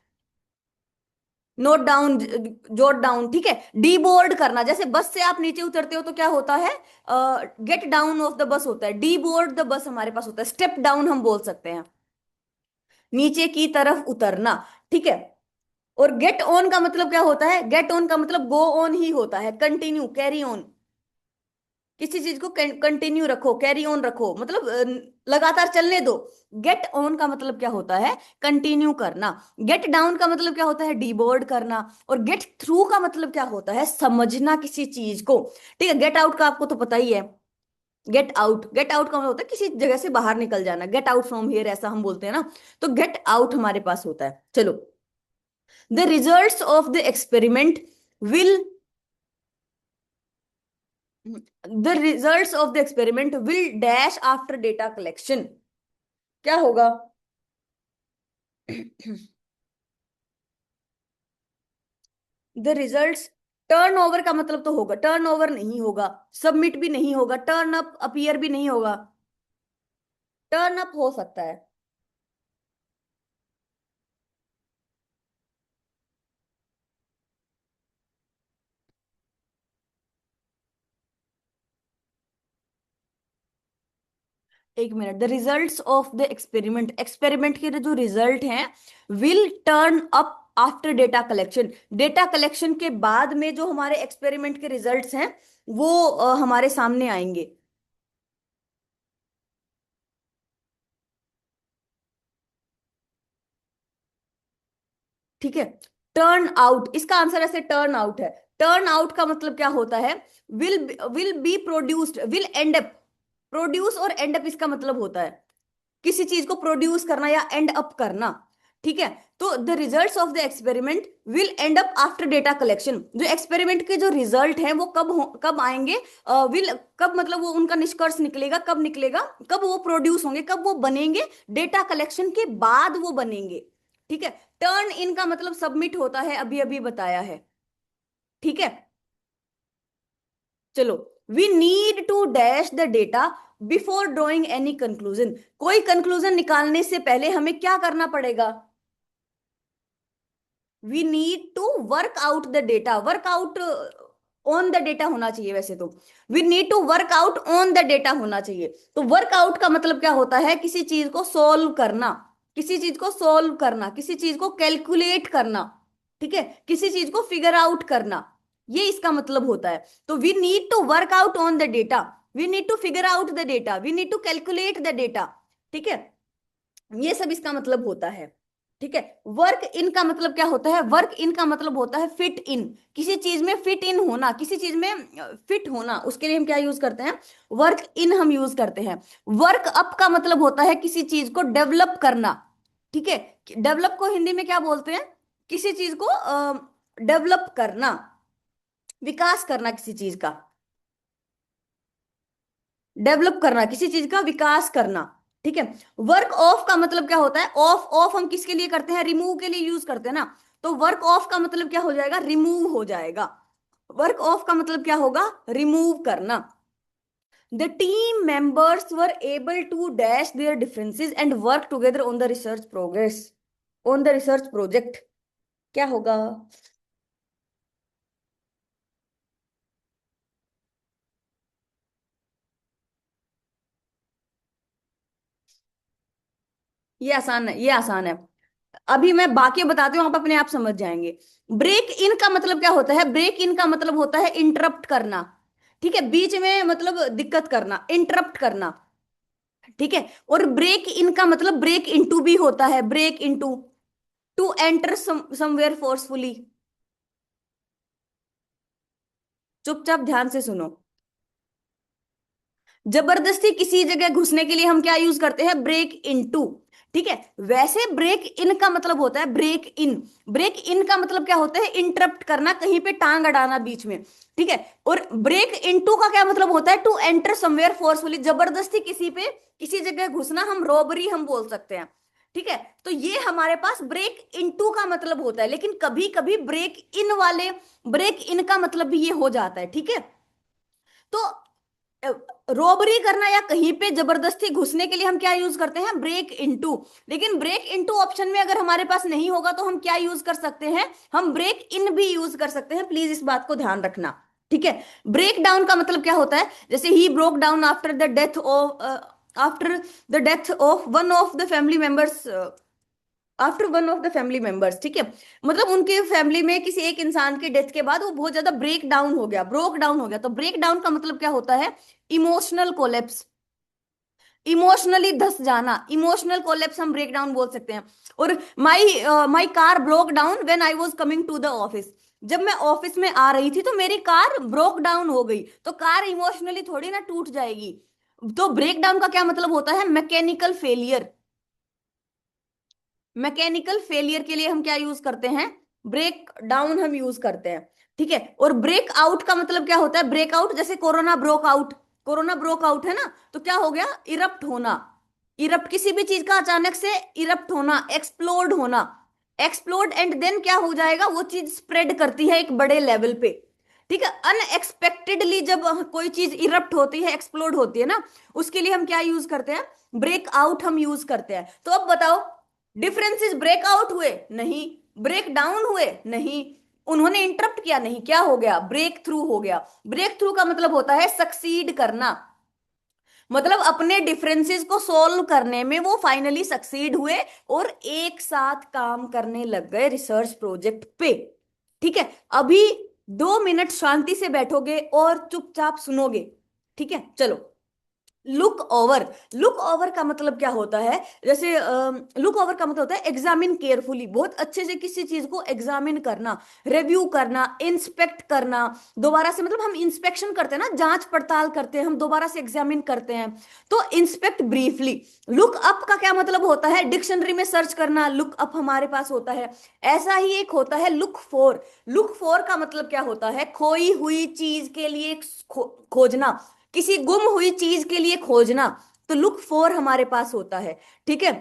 Speaker 1: Note down, jot down. ठीक है। डीबोर्ड करना, जैसे बस से आप नीचे उतरते हो तो क्या होता है? Get down of the bus होता है। डीबोर्ड द बस हमारे पास होता है, स्टेप डाउन हम बोल सकते हैं, नीचे की तरफ उतरना। ठीक है। और गेट ऑन का मतलब क्या होता है? गेट ऑन का मतलब गो ऑन ही होता है, कंटिन्यू, कैरी ऑन। किसी चीज को कंटिन्यू रखो, कैरी ऑन रखो, मतलब लगातार चलने दो। गेट ऑन का मतलब क्या होता है? कंटिन्यू करना। गेट डाउन का मतलब क्या होता है? डीबोर्ड करना। और गेट थ्रू का मतलब क्या होता है? समझना किसी चीज को। ठीक है। गेट आउट का आपको तो पता ही है। गेट आउट, गेट आउट का मतलब होता है किसी जगह से बाहर निकल जाना, गेट आउट फ्रॉम हियर ऐसा हम बोलते हैं ना। तो गेट आउट हमारे पास होता है। चलो, the results of the experiment will, the results of the experiment will dash after data collection. क्या होगा? द रिजल्ट्स, टर्न ओवर का मतलब तो होगा, टर्न ओवर नहीं होगा। सबमिट भी नहीं होगा। टर्न अप अपीयर भी नहीं होगा। टर्न अप हो सकता है। एक minute, the results of the experiment, experiment के जो रिजल्ट हैं will turn up after data collection. Data collection के बाद में जो हमारे एक्सपेरिमेंट के रिजल्ट्स हैं वो हमारे सामने आएंगे। ठीक है। टर्न आउट, इसका आंसर ऐसे टर्न आउट है। टर्न आउट का मतलब क्या होता है? Will, will be produced, will and up. Produce और एंड अप इसका मतलब होता है किसी चीज को प्रोड्यूस करना या एंड अप करना। ठीक है। तो the results of the experiment will and up after data collection. जो एक्सपेरिमेंट के जो रिजल्ट हैं वो कब आएंगे? विल कब मतलब वो उनका निष्कर्ष निकलेगा, कब निकलेगा, कब वो प्रोड्यूस होंगे, कब वो बनेंगे? डेटा कलेक्शन के बाद वो बनेंगे। ठीक है। टर्न इन का मतलब सबमिट होता है, अभी अभी बताया है। ठीक है। चलो, we need to dash the data before drawing any conclusion. कोई कंक्लूजन निकालने से पहले हमें क्या करना पड़ेगा? We need to work out the data. Work out on the data होना चाहिए वैसे तो। We need to work out on the data होना चाहिए। तो वर्कआउट का मतलब क्या होता है? किसी चीज को सोल्व करना, किसी चीज को सोल्व करना, किसी चीज को कैलकुलेट करना, ठीक है, किसी चीज को फिगर आउट करना, ये इसका मतलब होता है। तो we need to work out on the data, we need to figure out the data, we need to calculate the data, ठीक है, ये सब इसका मतलब होता है। ठीक है। वर्क इन का मतलब क्या होता है? वर्क इन का मतलब होता है फिट इन, किसी चीज में फिट इन होना, किसी चीज में फिट होना, उसके लिए हम क्या यूज करते हैं? वर्क इन हम यूज करते हैं। वर्क अप का मतलब होता है किसी चीज को डेवलप करना, ठीक है। डेवलप को हिंदी में क्या बोलते हैं? किसी चीज को डेवलप करना, विकास करना किसी चीज का, डेवलप करना किसी चीज का, विकास करना, ठीक है। वर्क ऑफ का मतलब क्या होता है? ऑफ, ऑफ हम किसके लिए करते हैं? रिमूव के लिए यूज करते हैं ना। तो वर्क ऑफ का मतलब क्या हो जाएगा? रिमूव हो जाएगा। वर्क ऑफ का मतलब क्या होगा? रिमूव करना। The team members were able to dash their differences and work together on the research progress, on the research project, क्या होगा? ये आसान है, ये आसान है। अभी मैं बाकी बताती हूँ, आप अपने आप समझ जाएंगे। ब्रेक इन का मतलब क्या होता है? ब्रेक इन का मतलब होता है इंटरप्ट करना, ठीक है, बीच में मतलब दिक्कत करना, इंटरप्ट करना, ठीक है। और ब्रेक इन का मतलब ब्रेक इनटू भी होता है, break into, to enter somewhere forcefully. चुपचाप ध्यान से सुनो। जबरदस्ती किसी जगह घुसने के लिए हम क्या यूज करते हैं? ब्रेक इनटू, ठीक है। वैसे ब्रेक इन का मतलब होता है ब्रेक इन, ब्रेक इन का मतलब क्या होता है? इंटरप्ट करना, कहीं पे टांग अड़ाना बीच में, ठीक है। और ब्रेक इनटू का क्या मतलब होता है? टू एंटर समवेयर फोर्सफुली, जबरदस्ती किसी पे, किसी जगह घुसना, हम रॉबरी हम बोल सकते हैं, ठीक है। तो ये हमारे पास ब्रेक इनटू का मतलब होता है, लेकिन कभी कभी ब्रेक इन वाले, ब्रेक इन का मतलब भी ये हो जाता है, ठीक है। तो रोबरी करना या कहीं पे जबरदस्ती घुसने के लिए हम क्या यूज करते हैं? Break into. लेकिन ब्रेक इनटू ऑप्शन में अगर हमारे पास नहीं होगा तो हम क्या यूज कर सकते हैं? हम ब्रेक इन भी यूज कर सकते हैं, प्लीज इस बात को ध्यान रखना, ठीक है। ब्रेक डाउन का मतलब क्या होता है? जैसे he broke down after the death of, after the death of one of the family members, after one of the family members, ठीक है। मतलब उनके फैमिली में किसी एक इंसान की डेथ के बाद वो बहुत ज्यादा ब्रेक डाउन हो गया, ब्रोक डाउन हो गया। तो ब्रेक डाउन का मतलब क्या होता है? इमोशनल कोलेप्स, इमोशनली धस जाना, इमोशनल कोलेप्स हम ब्रेक डाउन बोल सकते हैं। और my my car broke down when I was coming to the office, जब मैं ऑफिस में आ रही थी तो मेरी कार ब्रोक डाउन हो गई। तो कार इमोशनली थोड़ी ना टूट जाएगी। तो ब्रेक डाउन का क्या मतलब होता है? मैकेनिकल फेलियर, मैकेनिकल फेलियर के लिए हम क्या यूज करते हैं? ब्रेक डाउन हम यूज करते हैं, ठीक है। और ब्रेक आउट का मतलब क्या होता है? ब्रेक आउट, जैसे corona broke out, corona broke out है ना, तो क्या हो गया? इरप्ट होना, इरप्ट किसी भी चीज का अचानक से इरप्ट होना, एक्सप्लोड होना, एक्सप्लोड एंड देन क्या हो जाएगा? वो चीज स्प्रेड करती है एक बड़े लेवल पे, ठीक है। अनएक्सपेक्टेडली जब कोई चीज इरप्ट होती है, एक्सप्लोड होती है ना, उसके लिए हम क्या यूज करते हैं? ब्रेक आउट हम यूज करते हैं। तो अब बताओ, डिफरेंसेस ब्रेकआउट हुए? नहीं। ब्रेक डाउन हुए? नहीं। उन्होंने इंटरप्ट किया? नहीं। क्या हो गया? ब्रेक थ्रू हो गया। ब्रेक थ्रू का मतलब होता है सक्सीड करना, मतलब अपने डिफरेंसेस को सोल्व करने में वो फाइनली सक्सीड हुए और एक साथ काम करने लग गए रिसर्च प्रोजेक्ट पे, ठीक है। अभी 2 मिनट शांति से बैठोगे और चुपचाप सुनोगे, ठीक है। चलो, लुक ओवर, लुक ओवर का मतलब क्या होता है? जैसे लुक ओवर का मतलब होता है एग्जामिन केयरफुली, बहुत अच्छे से किसी चीज को एग्जामिन करना, रिव्यू करना, इंस्पेक्ट करना, दोबारा से, मतलब हम इंस्पेक्शन करते हैं ना, जांच पड़ताल करते हैं, हम दोबारा से एग्जामिन करते हैं। तो इंस्पेक्ट ब्रीफली। लुक अप का क्या मतलब होता है? डिक्शनरी में सर्च करना, लुक अप हमारे पास होता है। ऐसा ही एक होता है लुक फॉर, लुक फॉर का मतलब क्या होता है? खोई हुई चीज के लिए खोजना, किसी गुम हुई चीज के लिए खोजना। तो लुक फॉर हमारे पास होता है, ठीक है।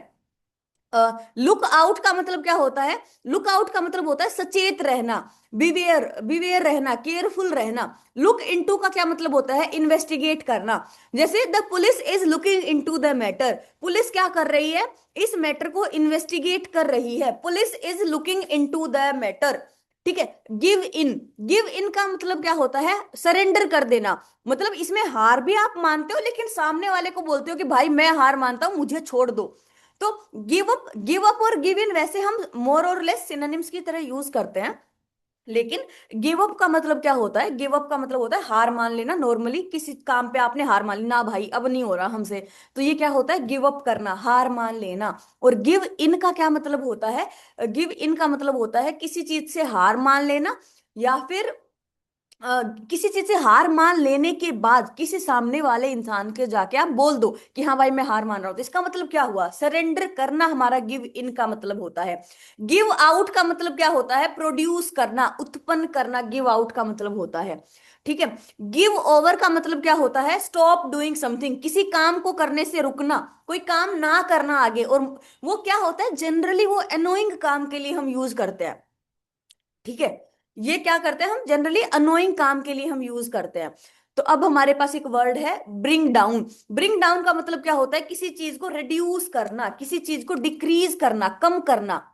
Speaker 1: लुक आउट का मतलब क्या होता है? लुक आउट का मतलब होता है सचेत रहना, बिवेयर, बिवेयर रहना, केयरफुल रहना। लुक इनटू का क्या मतलब होता है? इन्वेस्टिगेट करना। जैसे the police is looking into the matter, police क्या कर रही है? इस मैटर को इन्वेस्टिगेट कर रही है, police is looking into the matter. ठीक है। गिव इन, गिव इन का मतलब क्या होता है, सरेंडर कर देना। मतलब इसमें हार भी आप मानते हो, लेकिन सामने वाले को बोलते हो कि भाई मैं हार मानता हूं, मुझे छोड़ दो। तो गिव अप और गिव इन वैसे हम मोर और लेस सिनोनिम्स की तरह यूज करते हैं, लेकिन गिव अप का मतलब क्या होता है, गिव अप का मतलब होता है हार मान लेना। नॉर्मली किसी काम पे आपने हार मान ली ना, भाई अब नहीं हो रहा हमसे, तो ये क्या होता है, गिव अप करना, हार मान लेना। और गिव इन का क्या मतलब होता है, गिव इन का मतलब होता है किसी चीज से हार मान लेना, या फिर किसी चीज से हार मान लेने के बाद किसी सामने वाले इंसान के जाके आप बोल दो कि हाँ भाई मैं हार मान रहा हूं, तो इसका मतलब क्या हुआ, सरेंडर करना हमारा गिव इन का मतलब होता है। गिव आउट का मतलब क्या होता है, प्रोड्यूस करना, उत्पन्न करना, गिव आउट का मतलब होता है। ठीक है। गिव ओवर का मतलब क्या होता है, स्टॉप डूइंग समथिंग, किसी काम को करने से रुकना, कोई काम ना करना आगे। और वो क्या होता है, जनरली वो अनोइंग काम के लिए हम यूज करते हैं। ठीक है। ये क्या करते हैं हम, जनरली अनोइंग काम के लिए हम यूज करते हैं। तो अब हमारे पास एक वर्ड है ब्रिंग डाउन। ब्रिंग डाउन का मतलब क्या होता है, किसी चीज को रिड्यूस करना, किसी चीज को डिक्रीज करना, कम करना,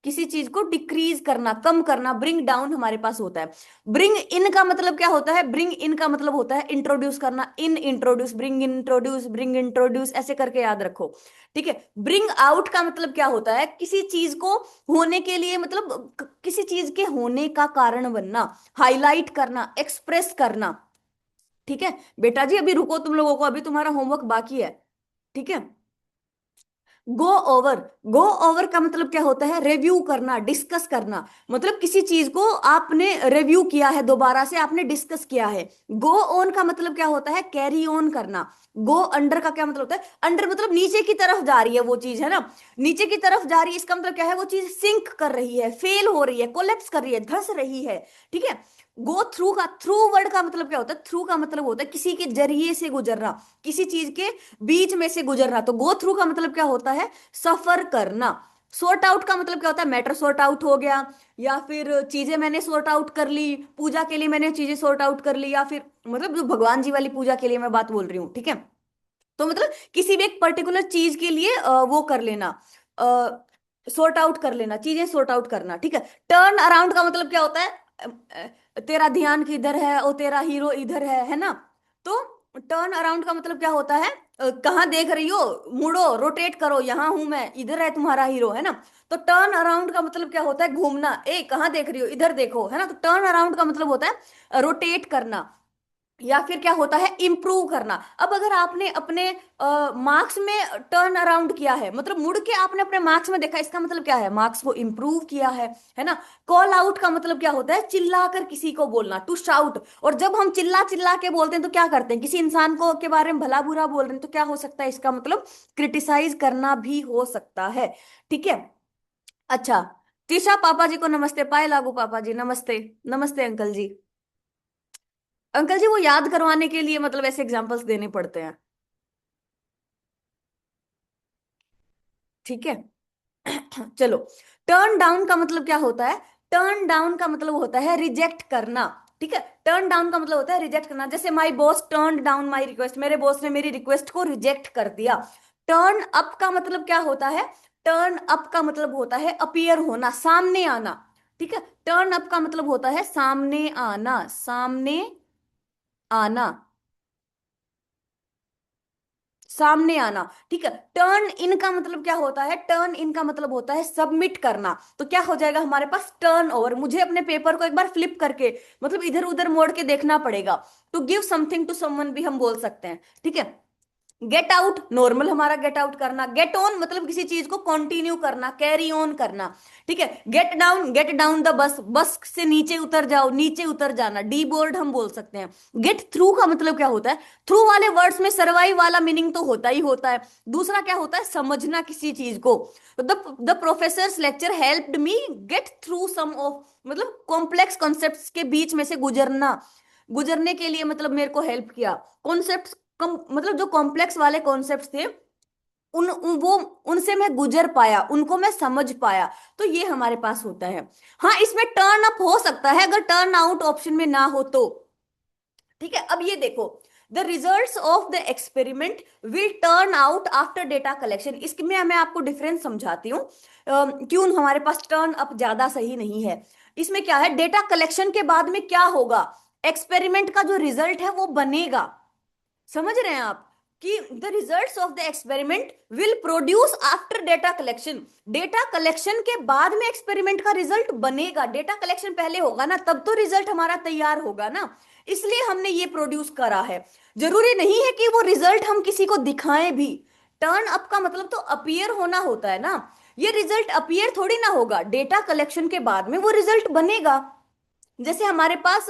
Speaker 1: किसी चीज को डिक्रीज करना, कम करना, ब्रिंग डाउन हमारे पास होता है। ब्रिंग इन का मतलब क्या होता है, ब्रिंग इन का मतलब होता है इंट्रोड्यूस करना, in introduce, bring introduce, bring introduce, ऐसे करके याद रखो। ठीक है। ब्रिंग आउट का मतलब क्या होता है, किसी चीज को होने के लिए, मतलब किसी चीज के होने का कारण बनना, हाईलाइट करना, एक्सप्रेस करना। ठीक है। बेटा जी अभी रुको, तुम लोगों को अभी तुम्हारा होमवर्क बाकी है। ठीक है। गो ओवर, गो ओवर का मतलब क्या होता है, रिव्यू करना, डिस्कस करना। मतलब किसी चीज को आपने रिव्यू किया है, दोबारा से आपने डिस्कस किया है। गो ऑन का मतलब क्या होता है, कैरी ऑन करना। गो अंडर का क्या मतलब होता है, अंडर मतलब नीचे की तरफ जा रही है वो चीज, है ना, नीचे की तरफ जा रही है, इसका मतलब क्या है, वो चीज सिंक कर रही है, फेल हो रही है, कोलेप्स कर रही है, धंस रही है। ठीक है। गो थ्रू का, थ्रू वर्ड का मतलब क्या होता है, थ्रू का मतलब होता है किसी के जरिए से गुजरना, किसी चीज के बीच में से गुजरना। तो गो थ्रू का मतलब क्या होता है, सफर करना। सॉर्ट आउट का मतलब क्या होता है, मैटर सॉर्ट आउट हो गया, या फिर चीजें मैंने सॉर्ट आउट कर ली, पूजा के लिए मैंने चीजें सॉर्ट आउट कर ली, या फिर मतलब जो भगवान जी वाली पूजा के लिए मैं बात बोल रही हूँ। ठीक है। तो मतलब किसी भी एक पर्टिकुलर चीज के लिए वो कर लेना, सॉर्ट आउट कर लेना, चीजें सॉर्ट आउट करना। ठीक है। टर्न अराउंड का मतलब क्या होता है, तेरा ध्यान किधर है, और तेरा हीरो इधर है ना। तो टर्न अराउंड का मतलब क्या होता है, कहाँ देख रही हो, मुड़ो, रोटेट करो, यहाँ हूं मैं, इधर है तुम्हारा हीरो, है ना। तो टर्न अराउंड का मतलब क्या होता है, घूमना, ए कहाँ देख रही हो, इधर देखो, है ना। तो टर्न अराउंड का मतलब होता है रोटेट करना, या फिर क्या होता है, इंप्रूव करना। अब अगर आपने अपने मार्क्स में टर्न अराउंड किया है, मतलब मुड़ के आपने अपने मार्क्स में देखा, इसका मतलब क्या है, मार्क्स को इंप्रूव किया है ना। कॉल आउट का मतलब क्या होता है, चिल्ला कर किसी को बोलना, टू शाउट। और जब हम चिल्ला चिल्ला के बोलते हैं तो क्या करते हैं, किसी इंसान को के बारे में भला बुरा बोल रहे हैं, तो क्या हो सकता है, इसका मतलब क्रिटिसाइज करना भी हो सकता है। ठीक है। अच्छा, त्रिशा पापा जी को नमस्ते, पाए लागू पापा जी नमस्ते। नमस्ते अंकल जी। अंकल जी वो याद करवाने के लिए मतलब ऐसे एग्जांपल्स देने पड़ते हैं। ठीक है। चलो, टर्न डाउन का मतलब क्या होता है, टर्न डाउन का मतलब होता है रिजेक्ट करना। ठीक है। टर्न डाउन का मतलब होता है रिजेक्ट करना, जैसे my boss turn down my request, मेरे बॉस ने मेरी रिक्वेस्ट को रिजेक्ट कर दिया। टर्न अप का मतलब क्या होता है, टर्न अप का मतलब होता है अपीयर होना, सामने आना। ठीक है। टर्न अप का मतलब होता है सामने आना, सामने आना, सामने आना। ठीक है। टर्न इन का मतलब क्या होता है, टर्न इन का मतलब होता है सबमिट करना। तो क्या हो जाएगा हमारे पास, टर्न ओवर, मुझे अपने पेपर को एक बार फ्लिप करके, मतलब इधर उधर मोड़ के देखना पड़ेगा। To give something to someone भी हम बोल सकते हैं। ठीक है। गेट आउट, नॉर्मल हमारा गेट आउट करना। गेट ऑन मतलब किसी चीज को कंटिन्यू करना, कैरी ऑन करना। ठीक है। गेट डाउन द बस, बस से नीचे उतर जाओ, नीचे उतर जाना, डी बोर्ड हम बोल सकते हैं। गेट थ्रू का मतलब क्या होता है, थ्रू वाले वर्ड्स में सर्वाइव वाला मीनिंग तो होता ही होता है। दूसरा क्या होता है, समझना किसी चीज को। The professors lecture helped me get through some of, मतलब कॉम्प्लेक्स कॉन्सेप्ट्स के बीच में से गुजरना, गुजरने के लिए मतलब मेरे को हेल्प किया। कॉन्सेप्ट मतलब जो कॉम्प्लेक्स वाले कॉन्सेप्ट्स थे, वो उनसे मैं गुजर पाया, उनको मैं समझ पाया। तो ये हमारे पास होता है। हाँ, इसमें टर्न अप हो सकता है अगर टर्न आउट ऑप्शन में ना हो तो। ठीक है। अब ये देखो, the results of the experiment will turn out after data collection. इसमें मैं आपको डिफरेंस समझाती हूँ क्यों हमारे पास टर्न अप ज्यादा सही नहीं है। इसमें क्या है, डेटा कलेक्शन के बाद में क्या होगा, एक्सपेरिमेंट का जो रिजल्ट है वो बनेगा। समझ रहे हैं आप कि the results of the experiment will produce after data collection. Data collection के बाद में एक्सपेरिमेंट का रिजल्ट बनेगा, डेटा कलेक्शन पहले होगा ना, तब तो रिजल्ट हमारा तैयार होगा ना। इसलिए हमने ये प्रोड्यूस करा है। जरूरी नहीं है कि वो रिजल्ट हम किसी को दिखाएं भी। टर्न अप का मतलब तो अपीयर होना होता है ना। ये रिजल्ट अपीयर थोड़ी ना होगा, डेटा कलेक्शन के बाद में वो रिजल्ट बनेगा। जैसे हमारे पास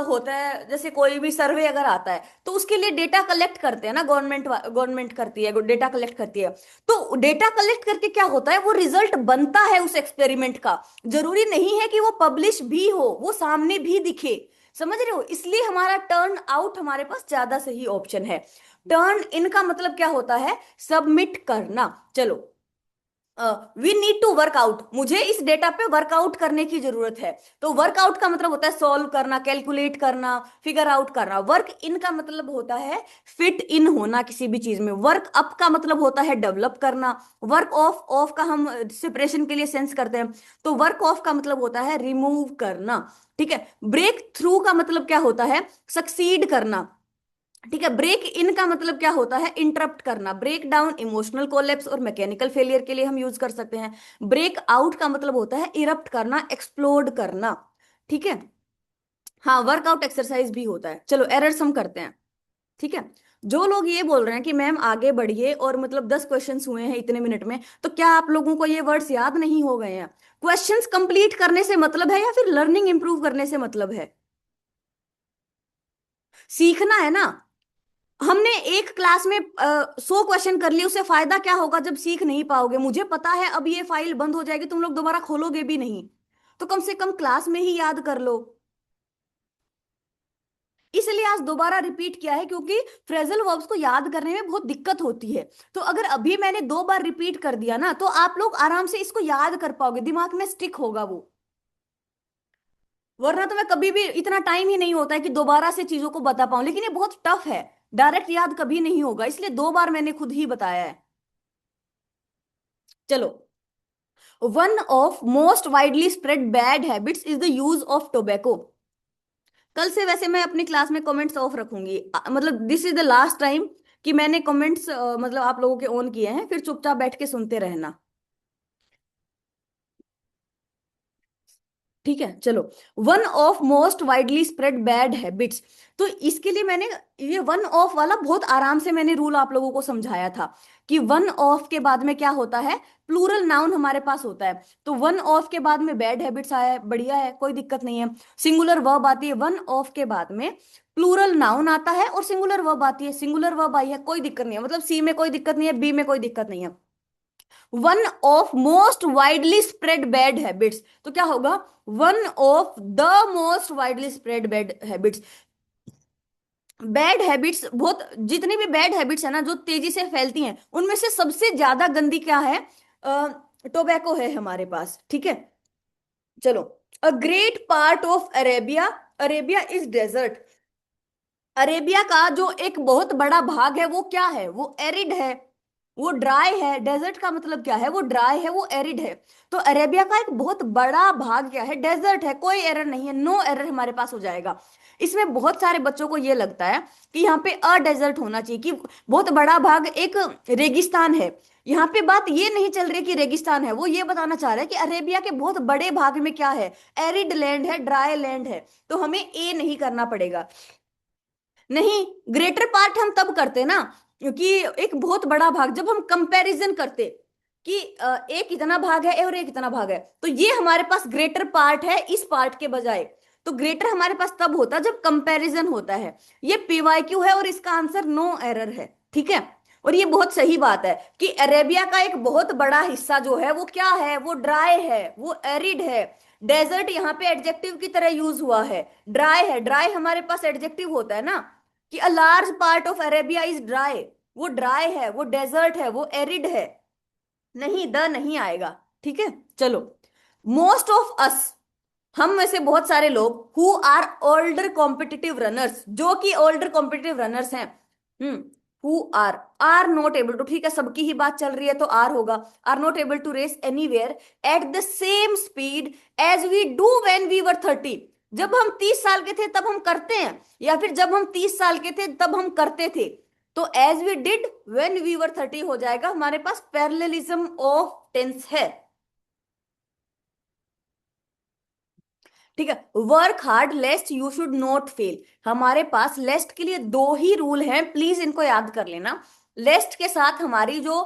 Speaker 1: होता है, जैसे कोई भी सर्वे अगर आता है तो उसके लिए डेटा कलेक्ट करते हैं ना, गवर्नमेंट करती है, डेटा कलेक्ट करती है। तो डेटा कलेक्ट करके क्या होता है, वो रिजल्ट बनता है उस एक्सपेरिमेंट का। जरूरी नहीं है कि वो पब्लिश भी हो, वो सामने भी दिखे। समझ रहे हो, इसलिए हमारा टर्न आउट हमारे पास ज्यादा सही ऑप्शन है। टर्न इन का मतलब क्या होता है, सबमिट करना। चलो, वी नीड टू वर्कआउट, मुझे इस डेटा पे वर्कआउट करने की जरूरत है। तो वर्कआउट का मतलब होता है सॉल्व करना, कैलकुलेट करना, फिगर आउट करना। वर्क इन का मतलब होता है फिट इन होना किसी भी चीज में। वर्क अप का मतलब होता है डेवलप करना। वर्क ऑफ, ऑफ का हम सेपरेशन के लिए सेंस करते हैं, तो वर्क ऑफ का मतलब होता है रिमूव करना। ठीक है, ब्रेक थ्रू का मतलब क्या होता है, सक्सीड करना। ठीक है, ब्रेक इन का मतलब क्या होता है, इंटरप्ट करना। ब्रेक डाउन इमोशनल कोलेप्स और मैकेनिकल फेलियर के लिए हम यूज कर सकते हैं। ब्रेक आउट का मतलब होता है इरप्ट करना, एक्सप्लोड करना। ठीक है, हाँ, वर्कआउट एक्सरसाइज भी होता है। चलो एरर्स हम करते हैं। ठीक है, जो लोग ये बोल रहे हैं कि मैम आगे बढ़िए और मतलब 10 क्वेश्चंस हुए हैं इतने मिनट में, तो क्या आप लोगों को ये वर्ड्स याद नहीं हो गए हैं? क्वेश्चंस कंप्लीट करने से मतलब है या फिर लर्निंग इंप्रूव करने से मतलब है? सीखना है ना। हमने एक क्लास में 100 क्वेश्चन कर लिए, उससे फायदा क्या होगा जब सीख नहीं पाओगे? मुझे पता है अब ये फाइल बंद हो जाएगी, तुम लोग दोबारा खोलोगे भी नहीं। तो कम से कम क्लास में ही याद कर लो। इसलिए आज दोबारा रिपीट किया है, क्योंकि फ्रेजल वर्ब्स को याद करने में बहुत दिक्कत होती है। तो अगर अभी मैंने 2 बार रिपीट कर दिया ना, तो आप लोग आराम से इसको याद कर पाओगे, दिमाग में स्टिक होगा वो। वरना तो मैं कभी भी, इतना टाइम ही नहीं होता है कि दोबारा से चीजों को बता पाऊं। लेकिन ये बहुत टफ है, डायरेक्ट याद कभी नहीं होगा, इसलिए 2 बार मैंने खुद ही बताया है। चलो, one of most widely spread bad habits is the use of tobacco. कल से वैसे मैं अपनी क्लास में कमेंट्स ऑफ रखूंगी, मतलब this is the last time कि मैंने कमेंट्स मतलब आप लोगों के ऑन किए हैं, फिर चुपचाप बैठ के सुनते रहना। ठीक है, चलो, one of most widely spread bad habits. तो इसके लिए मैंने ये वन ऑफ वाला बहुत आराम से मैंने रूल आप लोगों को समझाया था कि वन ऑफ के बाद में क्या होता है, प्लूरल नाउन हमारे पास होता है। तो वन ऑफ के बाद में बैड हैबिट्स आया है, बढ़िया है, कोई दिक्कत नहीं है। सिंगुलर वर्ब आती है, वन ऑफ के बाद में प्लूरल नाउन आता है और सिंगुलर वर्ब आती है। सिंगुलर वर्ब आई है, कोई दिक्कत नहीं है, मतलब सी में कोई दिक्कत नहीं है, बी में कोई दिक्कत नहीं है। One of most widely spread bad habits, तो क्या होगा, one of the most widely spread bad habits. Bad habits, बहुत जितनी भी बैड हैबिट्स है ना जो तेजी से फैलती हैं, उनमें से सबसे ज्यादा गंदी क्या है, टोबैको है हमारे पास। ठीक है, चलो, a great part of Arabia, Arabia is desert. Arabia का जो एक बहुत बड़ा भाग है वो क्या है, वो एरिड है, वो ड्राई है। डेजर्ट का मतलब क्या है, वो ड्राई है, वो एरिड है। तो अरेबिया का एक बहुत बड़ा भाग क्या है, डेजर्ट है। कोई एरर नहीं है, नो एरर हमारे पास हो जाएगा। इसमें बहुत सारे बच्चों को ये लगता है कि यहाँ पे अ डेजर्ट होना चाहिए, कि बहुत बड़ा भाग एक रेगिस्तान है। यहाँ पे बात ये नहीं चल रही कि रेगिस्तान है, वो ये बताना चाह रहा है कि अरेबिया के बहुत बड़े भाग में क्या है, एरिड लैंड है, ड्राई लैंड है। तो हमें ए नहीं करना पड़ेगा। नहीं, ग्रेटर पार्ट हम तब करते ना, क्योंकि एक बहुत बड़ा भाग, जब हम कंपैरिजन करते कि एक इतना भाग है और एक इतना भाग है, तो ये हमारे पास ग्रेटर पार्ट है इस पार्ट के बजाय। तो ग्रेटर हमारे पास तब होता है जब कंपैरिजन होता है। ये पीवाईक्यू है और इसका आंसर नो एरर है। ठीक है, और ये बहुत सही बात है कि अरेबिया का एक बहुत बड़ा हिस्सा जो है वो क्या है, वो ड्राई है, वो एरिड है। डेजर्ट यहाँ पे एडजेक्टिव की तरह यूज हुआ है। ड्राई है, ड्राई हमारे पास एडजेक्टिव होता है ना, कि a large part of Arabia is dry. वो ड्राई है, वो डेजर्ट है, वो एरिड है। नहीं, द नहीं आएगा। ठीक है, चलो, मोस्ट ऑफ अस, हम में से बहुत सारे लोग who are older competitive runners, जो कि ओल्डर कॉम्पिटिटिव रनर्स हैं, who are not able to, ठीक है सबकी ही बात चल रही है तो आर होगा, are not able to race anywhere at the same speed as we do when we were 30। जब हम 30 साल के थे तब हम करते हैं, या फिर जब हम 30 साल के थे तब हम करते थे, तो as we did when we were 30 हो जाएगा, हमारे पास पैरेललिज्म ऑफ टेंस है। ठीक है, work hard लेस्ट you should not fail, हमारे पास लेस्ट के लिए दो ही रूल हैं, प्लीज इनको याद कर लेना। लेस्ट के साथ हमारी जो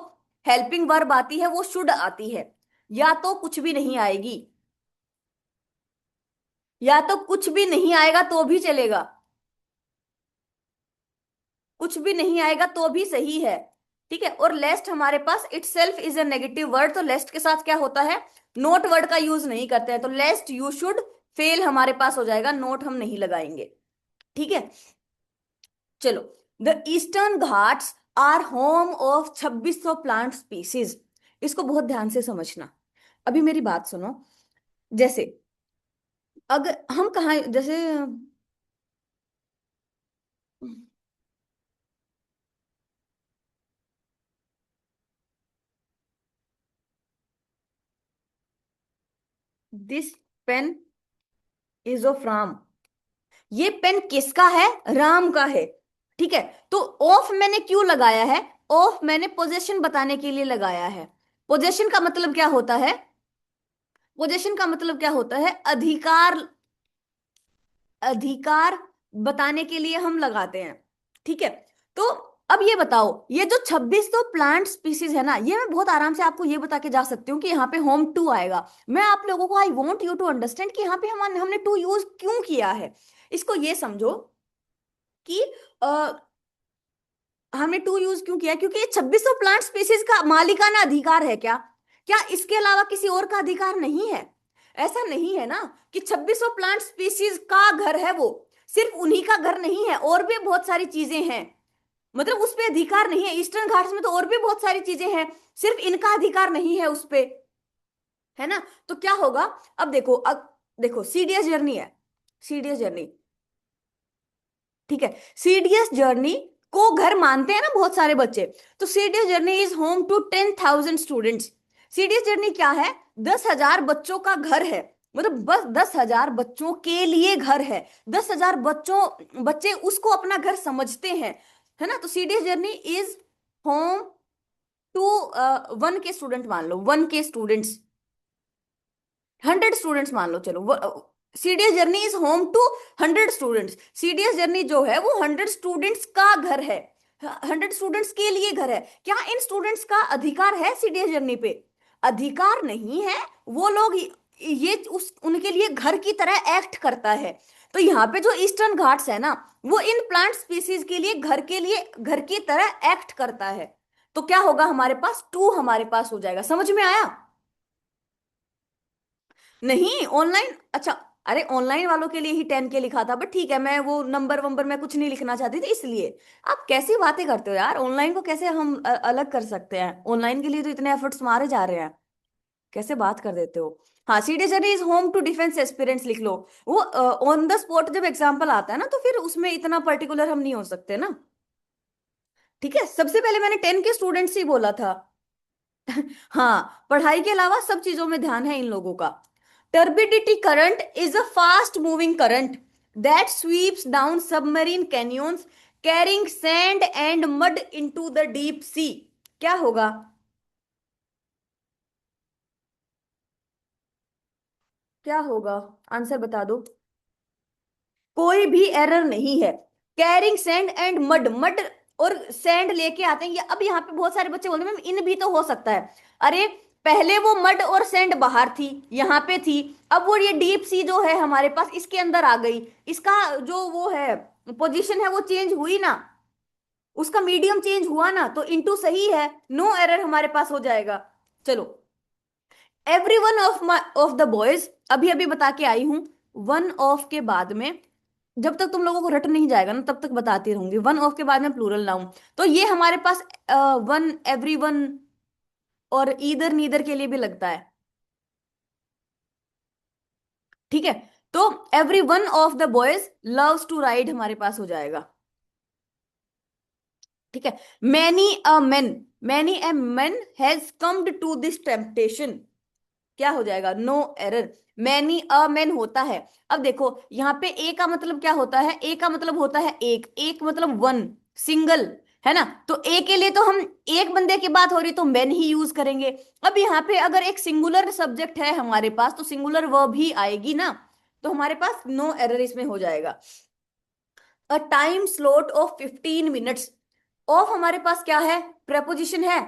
Speaker 1: हेल्पिंग वर्ब आती है वो शुड आती है, या तो कुछ भी नहीं आएगी, या तो कुछ भी नहीं आएगा तो भी चलेगा, कुछ भी नहीं आएगा तो भी सही है। ठीक है, और लेस्ट हमारे पास itself is a negative word, तो लेस्ट के साथ क्या होता है, नोट वर्ड का यूज नहीं करते हैं, तो लेस्ट यू शुड फेल हमारे पास हो जाएगा, नोट हम नहीं लगाएंगे। ठीक है, चलो, the Eastern Ghats are home of 2600 plant species, इसको बहुत ध्यान से समझना। अभी मेरी बात सुनो, जैसे अगर हम कहा जैसे this pen is of Ram, ये पेन किसका है, राम का है। ठीक है, तो ऑफ मैंने क्यों लगाया है, ऑफ मैंने पोजेशन बताने के लिए लगाया है। पोजेशन का मतलब क्या होता है, पोजेशन का मतलब क्या होता है, अधिकार, अधिकार बताने के लिए हम लगाते हैं। ठीक है, तो अब ये बताओ, ये जो 2600 प्लांट स्पीसीज है ना, ये मैं बहुत आराम से आपको ये बता के जा सकती हूँ कि यहाँ पे होम टू आएगा। मैं आप लोगों को, I want you to understand कि यहाँ पे हमने टू यूज क्यों किया है। इसको ये समझो कि हमने टू यूज क्यों किया, क्योंकि ये 2600 प्लांट स्पीसीज का मालिकाना अधिकार है क्या, क्या इसके अलावा किसी और का अधिकार नहीं है। ऐसा नहीं है ना कि 2600 प्लांट स्पीसीज का घर है वो, सिर्फ उन्हीं का घर नहीं है, और भी बहुत सारी चीजें हैं, मतलब उस पे अधिकार नहीं है। ईस्टर्न घाट्स में तो और भी बहुत सारी चीजें हैं, सिर्फ इनका अधिकार नहीं है उस पे, है ना। तो क्या होगा, अब देखो सीडीएस जर्नी है, सीडीएस जर्नी, ठीक है, सीडीएस जर्नी को घर मानते हैं ना बहुत सारे बच्चे, तो CDS journey is home to 10,000 students. CDS journey क्या है, 10,000 बच्चों का घर है, मतलब बस 10,000 बच्चों के लिए घर है, 10,000 बच्चे उसको अपना घर समझते हैं, है ना। तो CDS journey is home to 1K student, मान लो 1K स्टूडेंट्स, 100 स्टूडेंट्स मान लो, चलो CDS journey is home to 100 students, CDS journey जो है वो 100 स्टूडेंट्स का घर है, 100 स्टूडेंट्स के लिए घर है। क्या इन स्टूडेंट्स का अधिकार है सीडीएस जर्नी पे, अधिकार नहीं है। वो लोग ये उस उनके लिए घर की तरह एक्ट करता है। तो यहाँ पे जो ईस्टर्न घाट्स है ना, वो इन प्लांट स्पीसीज के लिए घर की तरह एक्ट करता है। तो क्या होगा, हमारे पास टू हमारे पास हो जाएगा, समझ में आया। नहीं ऑनलाइन, अच्छा, अरे ऑनलाइन वालों के लिए ही 10K लिखा था, बट ठीक है, मैं वो नंबर वंबर मैं कुछ नहीं लिखना चाहती थी इसलिए। आप कैसी बातें करते हो यार, ऑनलाइन को कैसे हम अलग कर सकते हैं, ऑनलाइन के लिए तो इतने एफर्ट्स मारे जा रहे हैं, कैसे बात कर देते हो। हाँ, CDS journey is home to defence aspirants लिख लो, वो ऑन द स्पॉट जब एग्जाम्पल आता है ना, तो फिर उसमें इतना पर्टिकुलर हम नहीं हो सकते ना। ठीक है, सबसे पहले मैंने 10 के स्टूडेंट्स ही बोला था। हाँ, पढ़ाई के अलावा सब चीजों में ध्यान है इन लोगों का। Turbidity current is a fast moving current that sweeps down submarine canyons carrying sand and mud into the deep sea. क्या होगा, क्या होगा, आंसर बता दो। कोई भी एरर नहीं है। Carrying sand and mud, mud और सैंड लेके आते हैं ये, अब यहाँ पे बहुत सारे बच्चे बोलते हैं मैम इन भी तो हो सकता है। अरे, पहले वो मड और सैंड बाहर थी, यहाँ पे थी, अब वो ये डीप सी जो है हमारे पास इसके अंदर आ गई, इसका जो वो है पोजीशन है वो चेंज हुई ना, उसका मीडियम चेंज हुआ ना, तो इनटू सही है, नो एरर हमारे पास हो जाएगा। चलो, every one of the boys, अभी अभी बता के आई हूं, वन ऑफ के बाद में, जब तक तुम लोगों को रट नहीं जाएगा ना तब तक बताती रहूंगी, वन ऑफ के बाद में प्लूरल नाउन, तो ये हमारे पास वन, एवरी वन और ईदर नीदर के लिए भी लगता है। ठीक है। तो every one of the boys loves to ride हमारे पास हो जाएगा। ठीक है। Many a man, many a man has comed to this temptation, क्या हो जाएगा, no error. Many a man होता है। अब देखो यहाँ पे ए का मतलब क्या होता है, ए का मतलब होता है एक, एक मतलब वन, सिंगल, है ना। तो ए के लिए तो हम एक बंदे की बात हो रही तो मैन ही यूज करेंगे। अब यहाँ पे अगर एक सिंगुलर सब्जेक्ट है हमारे पास तो सिंगुलर वर्ब ही आएगी ना, तो हमारे पास नो एरर इसमें हो जाएगा। A time slot of 15 minutes, of हमारे पास क्या है, प्रेपोजिशन है।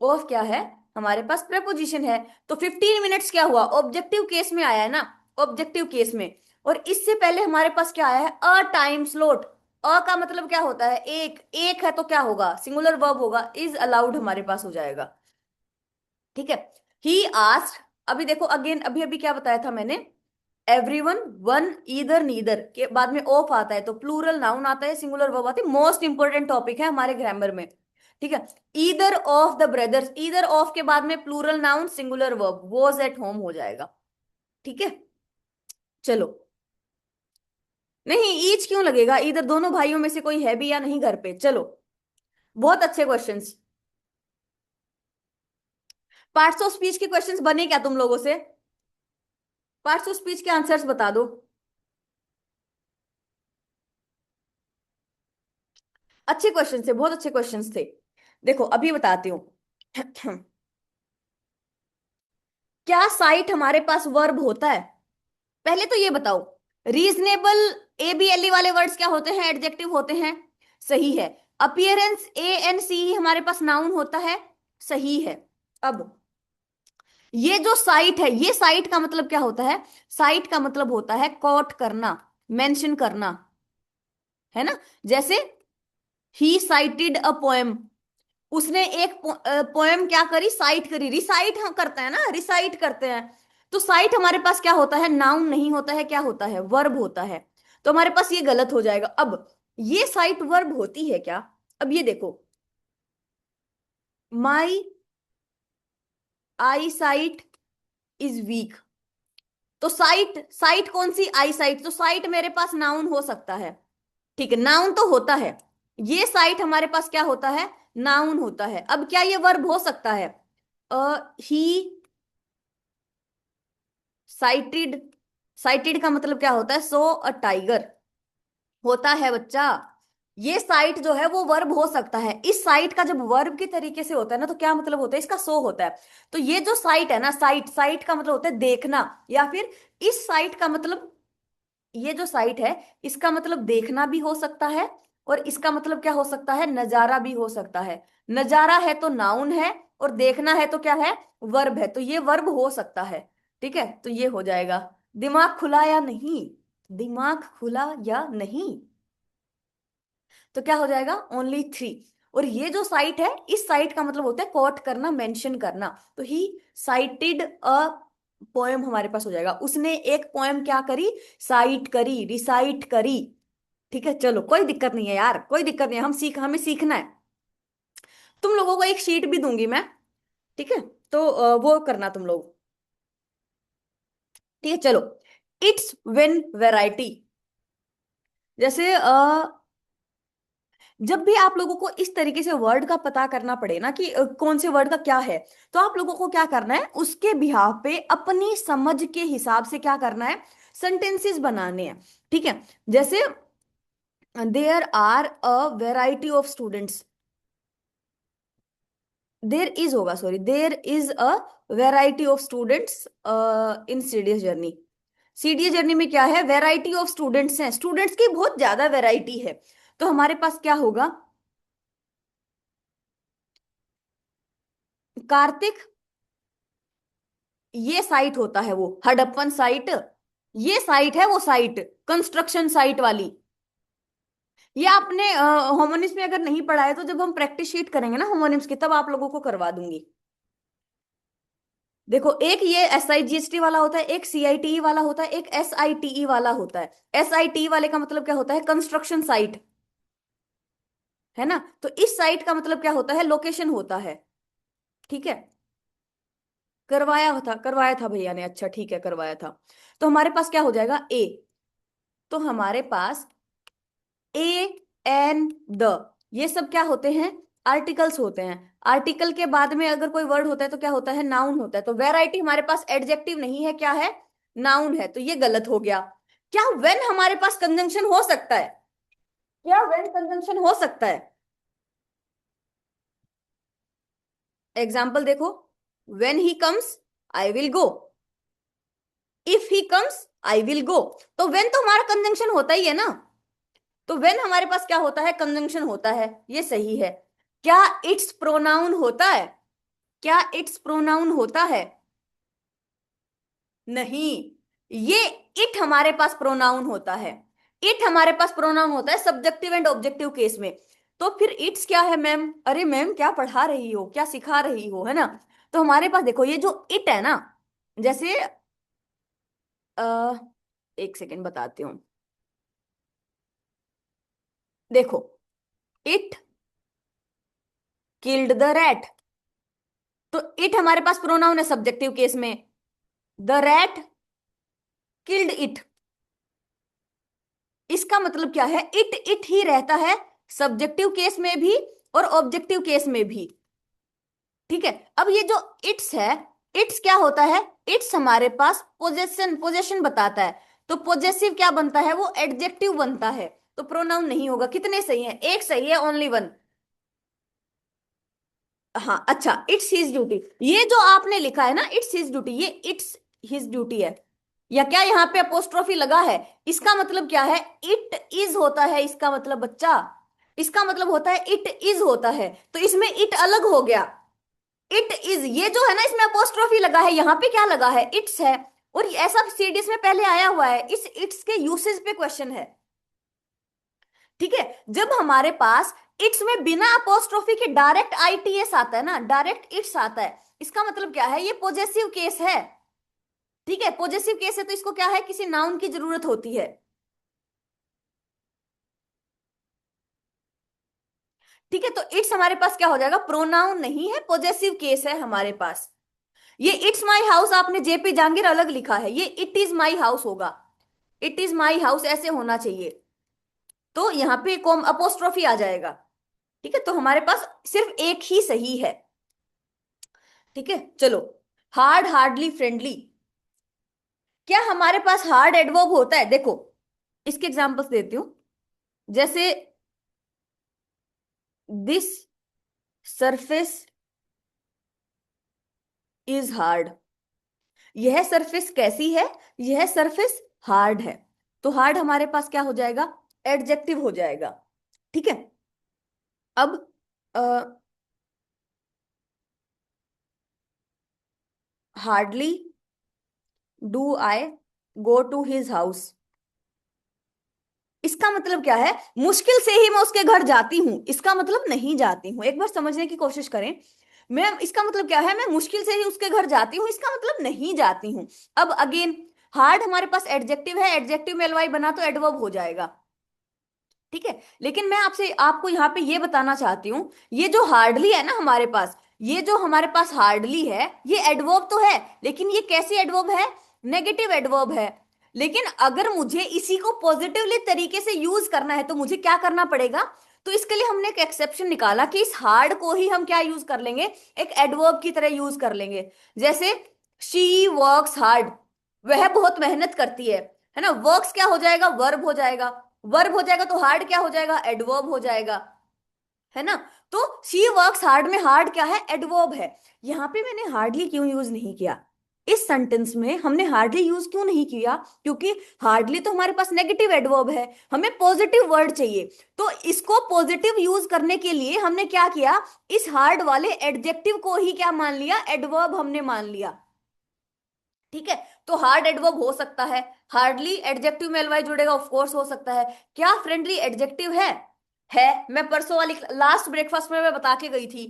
Speaker 1: ऑफ क्या है, हमारे पास प्रेपोजिशन है। तो 15 मिनट्स क्या हुआ, ऑब्जेक्टिव केस में आया है ना, ऑब्जेक्टिव केस में। और इससे पहले हमारे पास क्या आया है, अ टाइम स्लॉट। अ का मतलब क्या होता है, एक, एक है तो क्या होगा, सिंगुलर वर्ब होगा, इज अलाउड हमारे पास हो जाएगा। ठीक है। ही आस्क्ड, अभी देखो अगेन, अभी अभी क्या बताया था मैंने, एवरीवन, वन, ईदर, नीदर के बाद में ऑफ आता है तो प्लूरल नाउन आता है, सिंगुलर वर्ब आती है। मोस्ट इंपोर्टेंट टॉपिक है हमारे ग्रामर में। ठीक है। Either of the brothers, either of के बाद में plural noun singular verb, was at home हो जाएगा। ठीक है। चलो, नहीं ईच क्यों लगेगा, इधर दोनों भाइयों में से कोई है भी या नहीं घर पे। चलो, बहुत अच्छे क्वेश्चंस। पार्ट्स ऑफ स्पीच के क्वेश्चंस बने क्या तुम लोगों से, पार्ट्स ऑफ स्पीच के आंसर्स बता दो। अच्छे क्वेश्चन थे, बहुत अच्छे क्वेश्चंस थे। देखो अभी बताती हूँ। क्या साइट हमारे पास वर्ब होता है, पहले तो ये बताओ। Reasonable, A B L E वाले वर्ड्स क्या होते हैं, एडजेक्टिव होते हैं, सही है। अपीयरेंस, ए एन सी हमारे पास नाउन होता है, सही है। अब ये जो साइट है, ये साइट का मतलब क्या होता है, साइट का मतलब होता है कोट करना, मेंशन करना, है ना। जैसे ही साइटेड अ पोएम, उसने एक पोएम क्या करी, साइट करी, रिसाइट हम करते हैं ना, रिसाइट करते हैं। तो साइट हमारे पास क्या होता है, नाउन नहीं होता है, क्या होता है, वर्ब होता है। तो हमारे पास ये गलत हो जाएगा। अब ये साइट वर्ब होती है क्या, अब ये देखो, माई आई साइट इज वीक। तो साइट, साइट कौन सी, आई साइट, तो साइट मेरे पास नाउन हो सकता है। ठीक है, नाउन तो होता है। ये साइट हमारे पास क्या होता है, नाउन होता है। अब क्या ये वर्ब हो सकता है, ही साइटेड, साइटेड का मतलब क्या होता है, सो अ टाइगर, होता है बच्चा। ये साइट जो है वो वर्ब हो सकता है। इस साइट का जब वर्ब के तरीके से होता है ना तो क्या मतलब होता है, इसका सो होता है। तो ये जो साइट है ना, साइट, साइट का मतलब होता है देखना, या फिर इस साइट का मतलब, ये जो साइट है इसका मतलब देखना भी हो सकता है, और इसका मतलब क्या हो सकता है, नजारा भी हो सकता है। नजारा है तो नाउन है, और देखना है तो क्या है, वर्ब है, तो ये वर्ब हो सकता है। ठीक है, तो ये हो जाएगा। दिमाग खुला या नहीं, दिमाग खुला या नहीं, तो क्या हो जाएगा, ओनली 3। और ये जो साइट है, इस साइट का मतलब होता है कोट करना, मेंशन करना। तो ही साइटेड अ पोएम हमारे पास हो जाएगा, उसने एक पोएम क्या करी, साइट करी, रिसाइट करी। ठीक है, चलो कोई दिक्कत नहीं है यार, कोई दिक्कत नहीं है, हम सीख, हमें सीखना है। तुम लोगों को एक शीट भी दूंगी मैं, ठीक है। तो वो करना तुम लोग। ठीक है, चलो। इट्स वेन वेराइटी, जैसे जब भी आप लोगों को इस तरीके से वर्ड का पता करना पड़े ना कि कौन से वर्ड का क्या है, तो आप लोगों को क्या करना है, उसके बिहाफ पे अपनी समझ के हिसाब से क्या करना है, सेंटेंसेस बनाने हैं। ठीक है। जैसे there are a variety of students, there is होगा, sorry, there is a variety of students in CDS journey. सीडीएस जर्नी में क्या है, वेराइटी ऑफ स्टूडेंट्स हैं, स्टूडेंट्स की बहुत ज्यादा वेराइटी है। तो हमारे पास क्या होगा, कार्तिक, ये साइट होता है वो हडप्पन साइट, ये साइट है वो साइट, कंस्ट्रक्शन साइट वाली। ये आपने होमोनिम्स में अगर नहीं पढ़ा है तो जब हम प्रैक्टिस शीट करेंगे ना होमोनिम्स की, तब आप लोगों को करवा दूंगी। देखो, एक ये S I G S T वाला होता है, एक सी आई टी ई वाला होता है, एक एस आई टी ई वाला होता है। एस आई टी वाले का मतलब क्या होता है, कंस्ट्रक्शन साइट, है ना। तो इस साइट का मतलब क्या होता है, लोकेशन होता है। ठीक है। करवाया था भैया ने, अच्छा ठीक है करवाया था। तो हमारे पास क्या हो जाएगा, ए। तो हमारे पास ए एन द, ये सब क्या होते हैं, आर्टिकल्स होते हैं। आर्टिकल के बाद में अगर कोई वर्ड होता है तो क्या होता है, नाउन होता है। तो वेराइटी हमारे पास एडजेक्टिव नहीं है, क्या है, नाउन है, तो ये गलत हो गया। क्या वेन हमारे पास कंजंक्शन हो सकता है, क्या वेन कंजंक्शन हो सकता है? एग्जाम्पल देखो, when he comes I will go, if he comes I will go. तो वेन तो हमारा कंजंक्शन होता ही है ना। तो वेन हमारे पास क्या होता है, कंजंक्शन होता है, ये सही है। क्या इट्स प्रोनाउन होता है, क्या इट्स प्रोनाउन होता है? नहीं, ये इट हमारे पास प्रोनाउन होता है। इट हमारे पास प्रोनाउन होता है सब्जेक्टिव एंड ऑब्जेक्टिव केस में। तो फिर इट्स क्या है मैम, अरे मैम क्या पढ़ा रही हो, क्या सिखा रही हो, है ना। तो हमारे पास देखो ये जो इट है ना, जैसे आ, एक सेकेंड बताती हूँ। देखो, इट किल्ड द रैट, तो इट हमारे पास प्रोनाउन है सब्जेक्टिव केस में, द रैट किल्ड इट। इसका मतलब क्या है, इट ही रहता है सब्जेक्टिव केस में भी और ऑब्जेक्टिव केस में भी। ठीक है, अब ये जो इट्स है, इट्स क्या होता है, इट्स हमारे पास पोजेशन पोजेशन बताता है। तो पोजेसिव क्या बनता है, वो एडजेक्टिव बनता है। तो प्रोनाउन नहीं होगा। कितने सही हैं, एक सही है, ओनली वन। हाँ अच्छा, इट्स हिज ड्यूटी, ये जो आपने लिखा है ना इट्स हिज ड्यूटी, ये इट्स हिज ड्यूटी है। या क्या यहाँ पे अपोस्ट्रोफी लगा है, इसका मतलब क्या है, इट इज होता है, इसका मतलब बच्चा, इसका मतलब होता है इट इज होता है। तो इसमें इट अलग हो गया, इट इज, ये जो है ना इसमें अपोस्ट्रोफी लगा है, यहाँ पे क्या लगा है, इट्स है। और ये ऐसा सीडीएस में पहले आया हुआ है, इस इट्स के यूसेज पे क्वेश्चन है। ठीक है, जब हमारे पास इट्स में बिना अपोस्ट्रोफी के डायरेक्ट आईटीएस आता है ना, डायरेक्ट इट्स आता है, इसका मतलब क्या है, ये पॉजेसिव केस है। ठीक है, पॉजेसिव केस है तो इसको क्या है, किसी नाउन की जरूरत होती है। ठीक है, तो इट्स हमारे पास क्या हो जाएगा, प्रोनाउन नहीं है, पॉजेसिव केस है हमारे पास। ये इट्स माई हाउस आपने जेपी जहांगीर अलग लिखा है, ये इट इज माई हाउस होगा, इट इज माई हाउस ऐसे होना चाहिए। तो यहाँ पे कॉम अपोस्ट्रोफी आ जाएगा। ठीक है, तो हमारे पास सिर्फ एक ही सही है। ठीक है चलो, हार्ड हार्डली फ्रेंडली, क्या हमारे पास हार्ड एडवर्ब होता है? देखो इसके एग्जांपल्स देती हूं, जैसे दिस सरफेस इज हार्ड, यह सरफेस कैसी है, यह सरफेस हार्ड है। तो हार्ड हमारे पास क्या हो जाएगा, एडजेक्टिव हो जाएगा। ठीक है, अब hardly do I go to his house, इसका मतलब क्या है, मुश्किल से ही मैं उसके घर जाती हूं, इसका मतलब नहीं जाती हूं। एक बार समझने की कोशिश करें, मैं इसका मतलब क्या है, मैं मुश्किल से ही उसके घर जाती हूँ, इसका मतलब नहीं जाती हूँ। अब अगेन, हार्ड हमारे पास एडजेक्टिव है, एडजेक्टिव में एलवाई बना तो एडवर्ब हो जाएगा। ठीक है, लेकिन मैं आपसे आपको यहाँ पे ये बताना चाहती हूँ, ये जो हार्डली है ना हमारे पास, ये जो हमारे पास हार्डली है, ये एडवर्ब तो है, लेकिन ये कैसी एडवर्ब है, नेगेटिव एडवर्ब है। लेकिन अगर मुझे इसी को पॉजिटिवली तरीके से यूज करना है तो मुझे क्या करना पड़ेगा, तो इसके लिए हमने एक एक्सेप्शन निकाला कि इस हार्ड को ही हम क्या यूज कर लेंगे, एक एडवर्ब की तरह यूज कर लेंगे। जैसे शी वर्क्स हार्ड, वह बहुत मेहनत करती है ना, वर्क्स क्या हो जाएगा, वर्ब हो जाएगा, वर्ब हो जाएगा तो हार्ड क्या हो जाएगा, एडवर्ब हो जाएगा, है ना। तो शी वर्क्स हार्ड में हार्ड क्या है, एडवर्ब है। यहां पे मैंने हार्डली क्यों यूज नहीं किया, इस सेंटेंस में हमने हार्डली यूज क्यों नहीं किया, क्योंकि हार्डली तो हमारे पास नेगेटिव एडवर्ब है, हमें पॉजिटिव वर्ड चाहिए। तो इसको पॉजिटिव यूज करने के लिए हमने क्या किया, इस हार्ड वाले एडजेक्टिव को ही क्या मान लिया, एडवर्ब हमने मान लिया। ठीक है, तो हार्ड एडवर्ब हो सकता है, हार्डली एडजेक्टिव में एलवाई जुड़ेगा, ऑफ कोर्स हो सकता है। क्या फ्रेंडली एडजेक्टिव है, मैं परसों वाली लास्ट ब्रेकफास्ट में मैं बता के गई थी,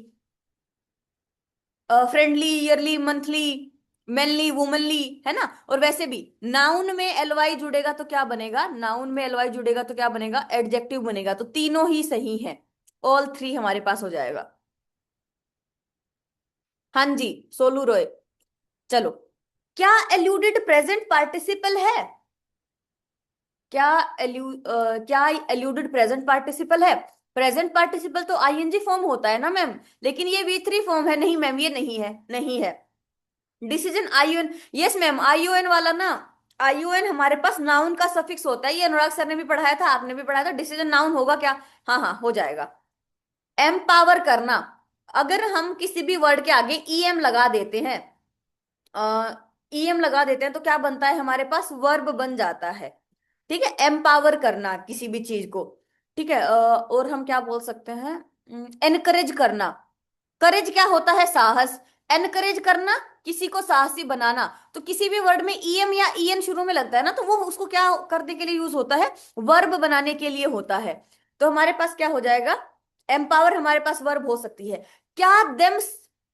Speaker 1: friendly, yearly, monthly, manly, womanly, है ना। और वैसे भी नाउन में एलवाई जुड़ेगा तो क्या बनेगा, नाउन में एलवाई जुड़ेगा तो क्या बनेगा, एडजेक्टिव बनेगा। तो तीनों ही सही है, ऑल थ्री हमारे पास हो जाएगा। हाँ जी, सोलू रॉय। चलो, क्या एल्यूडेड प्रेजेंट पार्टिसिपल है? क्या क्या एल्यूडेड प्रेजेंट पार्टिसिपल है? प्रेजेंट पार्टिसिपल तो आईएनजी फॉर्म होता है ना मैम, लेकिन ये वी3 फॉर्म है। नहीं मैम, ये नहीं है, नहीं है। Decision ION, yes ma'am, ION वाला ना, आईओएन हमारे पास नाउन का सफिक्स होता है। ये अनुराग सर ने भी पढ़ाया था, आपने भी पढ़ाया था। डिसीजन नाउन होगा क्या? हाँ हाँ, हो जाएगा। एम्पावर करना, अगर हम किसी भी वर्ड के आगे ईएम लगा देते हैं, ईएम लगा देते हैं, तो क्या बनता है हमारे पास? वर्ब बन जाता है। ठीक है, एम्पावर करना किसी भी चीज को। ठीक है, और हम क्या बोल सकते हैं? एनकरेज करना। करेज क्या होता है? साहस। एनकरेज करना, किसी को साहसी बनाना। तो किसी भी वर्ड में ईएम या ईएन शुरू में लगता है ना, तो वो उसको क्या करने के लिए यूज होता है? वर्ब बनाने के लिए होता है। तो हमारे पास क्या हो जाएगा? एम्पावर हमारे पास वर्ब हो सकती है। क्या देम,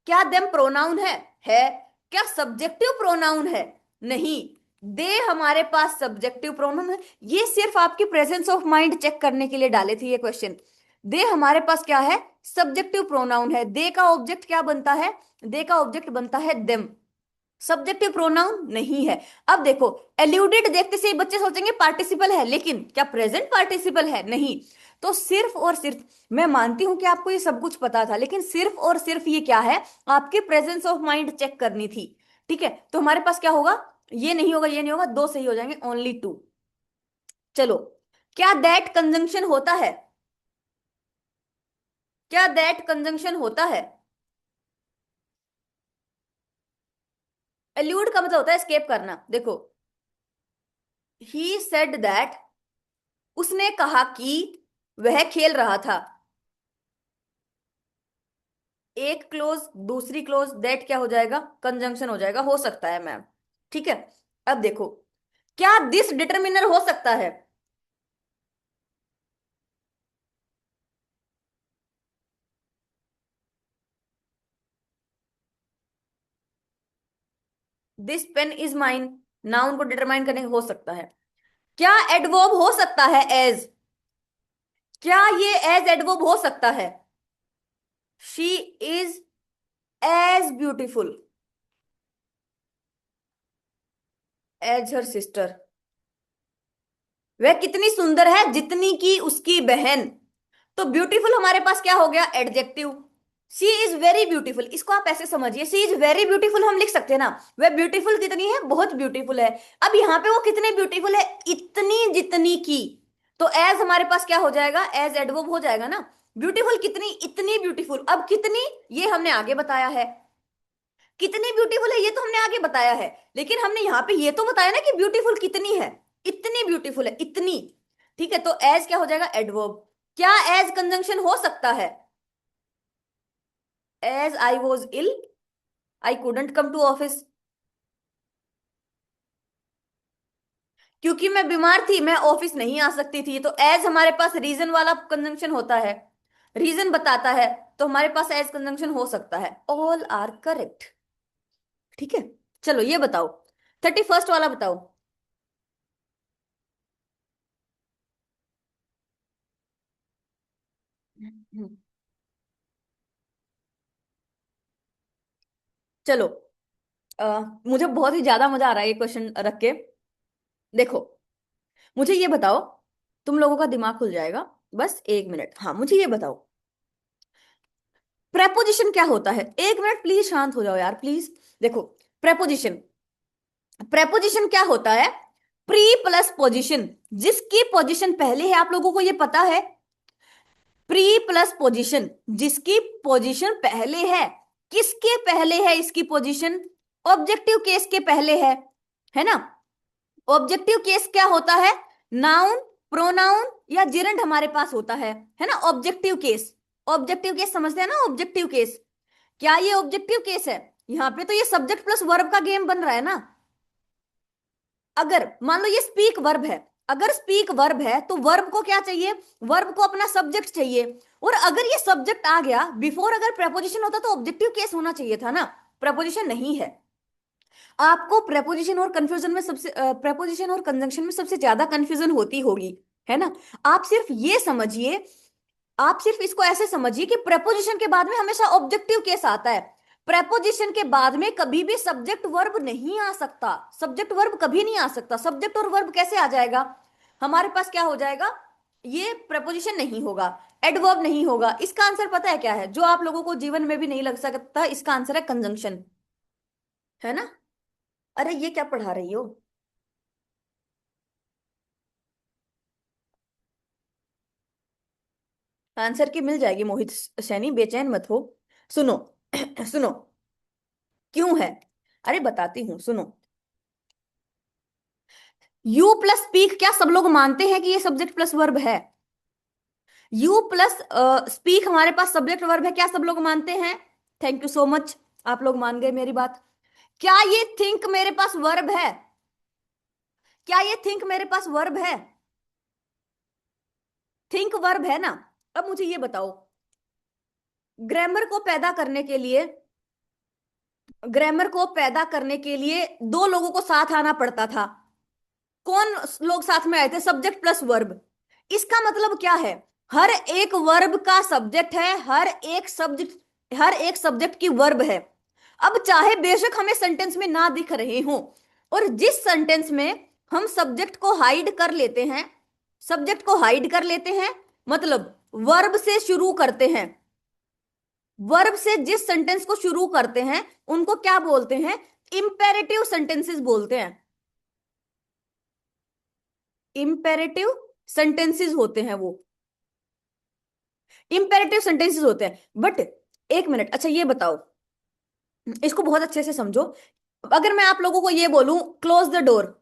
Speaker 1: क्या देम प्रोनाउन है? क्या सब्जेक्टिव प्रोनाउन है? नहीं। दे हमारे पास सब्जेक्टिव प्रोनाउन है। ये सिर्फ आपकी प्रेजेंस ऑफ माइंड चेक करने के लिए डाले थे ये क्वेश्चन। दे हमारे पास क्या है? सब्जेक्टिव प्रोनाउन है। दे का ऑब्जेक्ट क्या बनता है? दे का ऑब्जेक्ट बनता है देम। सब्जेक्टिव प्रोनाउन नहीं है। अब देखो, एल्यूडेड देखते से ही बच्चे सोचेंगे पार्टिसिपल है, लेकिन क्या प्रेजेंट पार्टिसिपल है? नहीं। तो सिर्फ और सिर्फ, मैं मानती हूं कि आपको ये सब कुछ पता था, लेकिन सिर्फ और सिर्फ ये क्या है? आपकी प्रेजेंस ऑफ माइंड चेक करनी थी। ठीक है, तो हमारे पास क्या होगा? ये नहीं होगा, ये नहीं होगा, दो सही हो जाएंगे, ओनली टू। चलो, क्या दैट कंजंक्शन होता है? क्या दैट कंजंक्शन होता है? एल्यूड का मतलब होता है एस्केप करना। देखो, ही सेड दैट, उसने कहा कि वह खेल रहा था। एक क्लोज, दूसरी क्लोज, दैट क्या हो जाएगा? कंजंक्शन हो जाएगा, हो सकता है मैम। ठीक है, अब देखो, क्या दिस डिटरमिनर हो सकता है? This pen is mine, noun को डिटरमाइन करने का हो सकता है। क्या एडवर्ब हो सकता है एज? क्या ये एज एडवर्ब हो सकता है? She is as beautiful as her sister. वह कितनी सुंदर है जितनी की उसकी बहन। तो ब्यूटीफुल हमारे पास क्या हो गया? Adjective. She is very beautiful, इसको आप ऐसे समझिए, सी इज वेरी ब्यूटीफुल हम लिख सकते हैं ना। वह ब्यूटीफुल कितनी है? बहुत ब्यूटीफुल है। अब यहाँ पे वो कितने ब्यूटीफुल है? इतनी जितनी की। तो एज हमारे पास क्या हो जाएगा? एज एडवर्ब हो जाएगा ना। ब्यूटीफुल कितनी? इतनी ब्यूटीफुल। अब कितनी, ये हमने आगे बताया है। कितनी ब्यूटीफुल है ये तो हमने आगे बताया है, लेकिन हमने यहाँ पे ये तो बताया ना कि ब्यूटीफुल कितनी है। इतनी ब्यूटीफुल है, इतनी। ठीक है, तो एज क्या हो जाएगा? एडवर्ब। क्या एज कंजंक्शन हो सकता है? As I was ill, I couldn't come to office. क्योंकि मैं बीमार थी, मैं ऑफिस नहीं आ सकती थी। तो एज हमारे पास रीजन वाला कंजंक्शन होता है, रीजन बताता है। तो हमारे पास एज कंजंक्शन हो सकता है। All are correct. ठीक है, चलो ये बताओ, 31st वाला बताओ। हम्म, चलो, मुझे बहुत ही ज्यादा मजा आ रहा है ये क्वेश्चन रख के। देखो, मुझे ये बताओ, तुम लोगों का दिमाग खुल जाएगा। बस एक मिनट, हाँ मुझे ये बताओ, प्रेपोजिशन क्या होता है? एक मिनट प्लीज शांत हो जाओ यार, प्लीज। देखो, प्रेपोजिशन, प्रेपोजिशन क्या होता है? प्री प्लस पोजिशन, जिसकी पोजिशन पहले है, आप लोगों को ये पता है। प्री प्लस पोजिशन, जिसकी पोजिशन पहले है। किसके पहले है इसकी पोजिशन? ऑब्जेक्टिव केस के पहले है ना। ऑब्जेक्टिव केस क्या होता है? नाउन, प्रोनाउन या जिरंड हमारे पास होता है ना ऑब्जेक्टिव केस। ऑब्जेक्टिव केस समझते हैं ना? ऑब्जेक्टिव केस, क्या ये ऑब्जेक्टिव केस है? यहाँ पे तो ये सब्जेक्ट प्लस वर्ब का गेम बन रहा है ना। अगर मान लो ये स्पीक वर्ब है, अगर स्पीक वर्ब है तो वर्ब को क्या चाहिए? वर्ब को अपना सब्जेक्ट चाहिए। और अगर ये सब्जेक्ट आ गया बिफोर, अगर प्रेपोजिशन होता तो ऑब्जेक्टिव केस होना चाहिए था ना। प्रेपोजिशन नहीं है। आपको प्रेपोजिशन और कंफ्यूजन में सबसे प्रेपोजिशन और कंजंक्शन में सबसे ज्यादा कंफ्यूजन होती होगी, है ना। आप सिर्फ ये समझिए, आप सिर्फ इसको ऐसे समझिए कि प्रेपोजिशन के बाद में हमेशा ऑब्जेक्टिव केस आता है। प्रेपोजिशन के बाद में कभी भी सब्जेक्ट वर्ब नहीं आ सकता, सब्जेक्ट वर्ब कभी नहीं आ सकता। सब्जेक्ट और वर्ब कैसे आ जाएगा? हमारे पास क्या हो जाएगा? ये प्रेपोजिशन नहीं होगा, एडवर्ब नहीं होगा। इसका आंसर पता है क्या है, जो आप लोगों को जीवन में भी नहीं लग सकता? इसका आंसर है कंजंक्शन, है ना? अरे ये क्या पढ़ा रही हो? आंसर की मिल जाएगी मोहित सैनी, बेचैन मत हो। सुनो सुनो, क्यों है, अरे बताती हूँ, सुनो। यू प्लस स्पीक, क्या सब लोग मानते हैं कि ये सब्जेक्ट प्लस वर्ब है? यू प्लस स्पीक हमारे पास सब्जेक्ट वर्ब है, क्या सब लोग मानते हैं? थैंक यू सो मच, आप लोग मान गए मेरी बात। क्या ये थिंक मेरे पास वर्ब है? क्या ये थिंक मेरे पास वर्ब है? थिंक वर्ब है ना? अब मुझे ये बताओ, ग्रामर को पैदा करने के लिए, ग्रामर को पैदा करने के लिए दो लोगों को साथ आना पड़ता था। कौन लोग साथ में आए थे? Subject plus verb. इसका मतलब क्या है? हर एक वर्ब का सब्जेक्ट है, हर एक सब्जेक्ट की वर्ब है। अब चाहे बेशक हमें सेंटेंस में ना दिख रहे हो, और जिस सेंटेंस में हम सब्जेक्ट को हाइड कर लेते हैं, सब्जेक्ट को हाइड कर लेते हैं, मतलब वर्ब से शुरू करते हैं, वर्ब से जिस सेंटेंस को शुरू करते हैं उनको क्या बोलते हैं? इंपेरेटिव सेंटेंसेस बोलते हैं। इंपेरेटिव सेंटेंसेस होते हैं वो, इंपेरेटिव सेंटेंसेस होते हैं। बट एक मिनट, अच्छा ये बताओ, इसको बहुत अच्छे से समझो। अगर मैं आप लोगों को ये बोलूं क्लोज द डोर,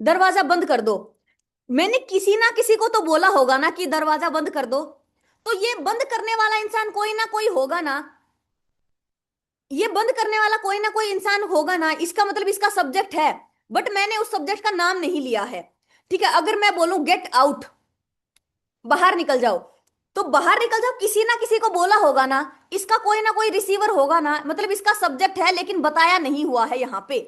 Speaker 1: दरवाजा बंद कर दो, मैंने किसी ना किसी को तो बोला होगा ना कि दरवाजा बंद कर दो, तो ये बंद करने वाला इंसान कोई ना कोई होगा ना, ये बंद करने वाला कोई ना कोई इंसान होगा ना, इसका मतलब इसका सब्जेक्ट है। बट मैंने उस सब्जेक्ट का नाम नहीं लिया है। ठीक है, अगर मैं बोलूं गेट आउट, बाहर निकल जाओ, तो बाहर निकल जाओ किसी ना किसी को बोला होगा ना, इसका कोई ना कोई रिसीवर होगा ना, मतलब इसका सब्जेक्ट है लेकिन बताया नहीं हुआ है यहां पे।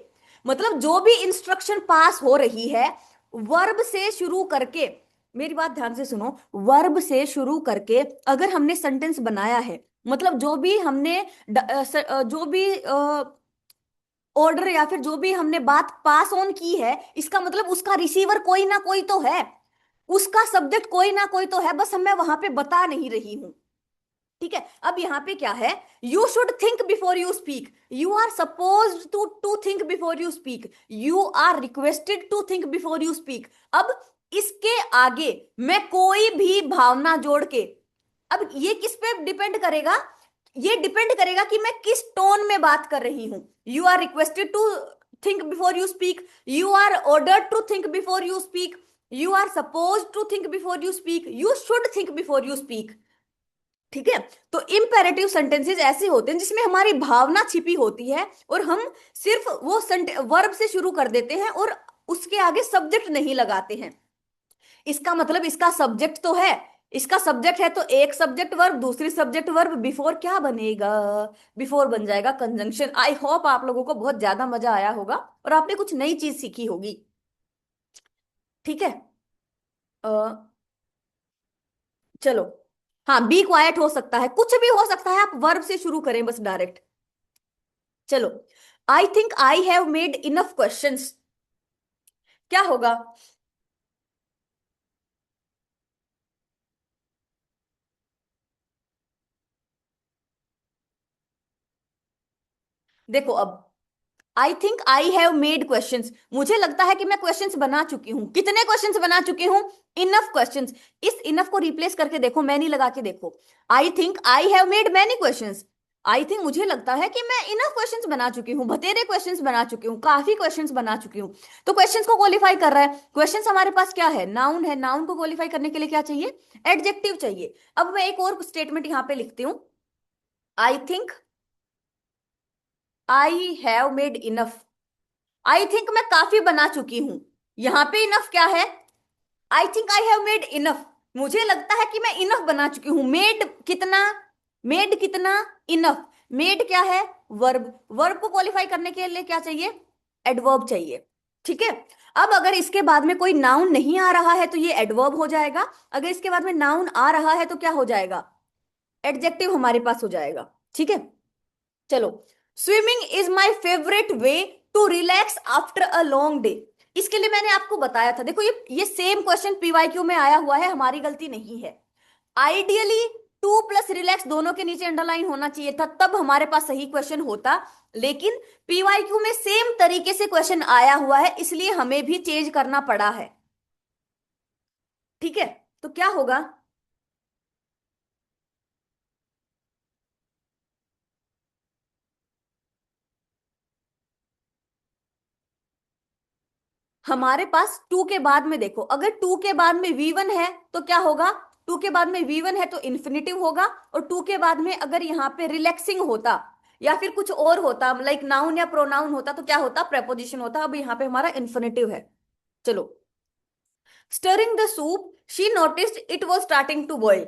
Speaker 1: मतलब जो भी इंस्ट्रक्शन पास हो रही है वर्ब से शुरू करके, मेरी बात ध्यान से सुनो, वर्ब से शुरू करके अगर हमने सेंटेंस बनाया है, मतलब जो भी हमने जो भी ऑर्डर या फिर जो भी हमने बात पास ऑन की है, इसका मतलब उसका रिसीवर कोई ना कोई तो है, उसका सब्जेक्ट कोई ना कोई तो है, बस मैं वहां पे बता नहीं रही हूं। ठीक है, अब यहां पे क्या है? You should think before you speak, you are suppose to think before you speak, you are requested to think before you speak. अब इसके आगे मैं कोई भी भावना जोड़ के, अब ये किस पे डिपेंड करेगा? ये डिपेंड करेगा कि मैं किस टोन में बात कर रही हूं। You are requested to think before you speak, you are ordered to think before you speak, you are suppose to think before you speak, you should think before you speak. ठीक है, तो imperative sentences ऐसे होते हैं जिसमें हमारी भावना छिपी होती है, और हम सिर्फ वो वर्ब से शुरू कर देते हैं और उसके आगे सब्जेक्ट नहीं लगाते हैं। इसका मतलब इसका सब्जेक्ट तो है, इसका सब्जेक्ट है, तो एक सब्जेक्ट वर्ब दूसरी सब्जेक्ट वर्ब, बिफोर क्या बनेगा? बिफोर बन जाएगा कंजंक्शन। आई होप आप लोगों को बहुत ज्यादा मजा आया होगा और आपने कुछ नई चीज सीखी होगी। ठीक है, अ, चलो, हाँ बी क्वाइट हो सकता है, कुछ भी हो सकता है, आप वर्ब से शुरू करें बस डायरेक्ट। चलो, I think I have made enough questions, क्या होगा? देखो अब, I think I have made questions, मुझे लगता है कि मैं क्वेश्चंस बना चुकी हूं। कितने क्वेश्चंस बना चुकी हूं? Enough questions. इस इनफ को रिप्लेस करके देखो, मैनी लगा के देखो। I think I have made many questions, I think मुझे लगता है कि मैं इनफ क्वेश्चंस बना चुकी हूँ, बतेरे क्वेश्चंस बना चुकी हूँ, काफी क्वेश्चंस बना चुकी हूँ। तो क्वेश्चंस को क्वालिफाई कर रहा है, क्वेश्चंस हमारे पास क्या है? नाउन है, नाउन को क्वालिफाई करने के लिए क्या चाहिए? एडजेक्टिव चाहिए। अब मैं एक और स्टेटमेंट यहां पे लिखती हूँ, I think I have made enough, I think मैं काफी बना चुकी हूं। यहां पे इनफ क्या है? I think I have made enough, मुझे लगता है कि मैं इनफ बना चुकी हूं। मेड कितना? मेड कितना? इनफ। मेड क्या है? वर्ब, वर्ब को क्वालिफाई करने के लिए क्या चाहिए? एडवर्ब चाहिए। ठीक है, अब अगर इसके बाद में कोई नाउन नहीं आ रहा है तो ये एडवर्ब हो जाएगा, अगर इसके बाद में नाउन आ रहा है तो क्या हो जाएगा? एडजेक्टिव हमारे पास हो जाएगा। ठीक है, चलो, swimming is my favourite way to relax after a long day. इसके लिए मैंने आपको बताया था, देखो ये सेम क्वेश्चन पीवाईक्यू में आया हुआ है, हमारी गलती नहीं है। आइडियली टू प्लस रिलैक्स दोनों के नीचे अंडरलाइन होना चाहिए था, तब हमारे पास सही क्वेश्चन होता। लेकिन पीवाईक्यू में सेम तरीके से क्वेश्चन आया हुआ है, इसलिए हमें भी चेंज करना पड़ा है। ठीक है, तो क्या होगा? हमारे पास टू के बाद में देखो, अगर टू के बाद में V1 है तो क्या होगा? टू के बाद में V1 है तो इन्फिनेटिव होगा। और टू के बाद में अगर यहाँ पे रिलैक्सिंग होता या फिर कुछ और होता, लाइक नाउन या प्रोनाउन होता, तो क्या होता? प्रेपोजिशन होता। अब यहाँ पे हमारा इन्फिनेटिव है। चलो, stirring the soup she noticed it was starting to boil.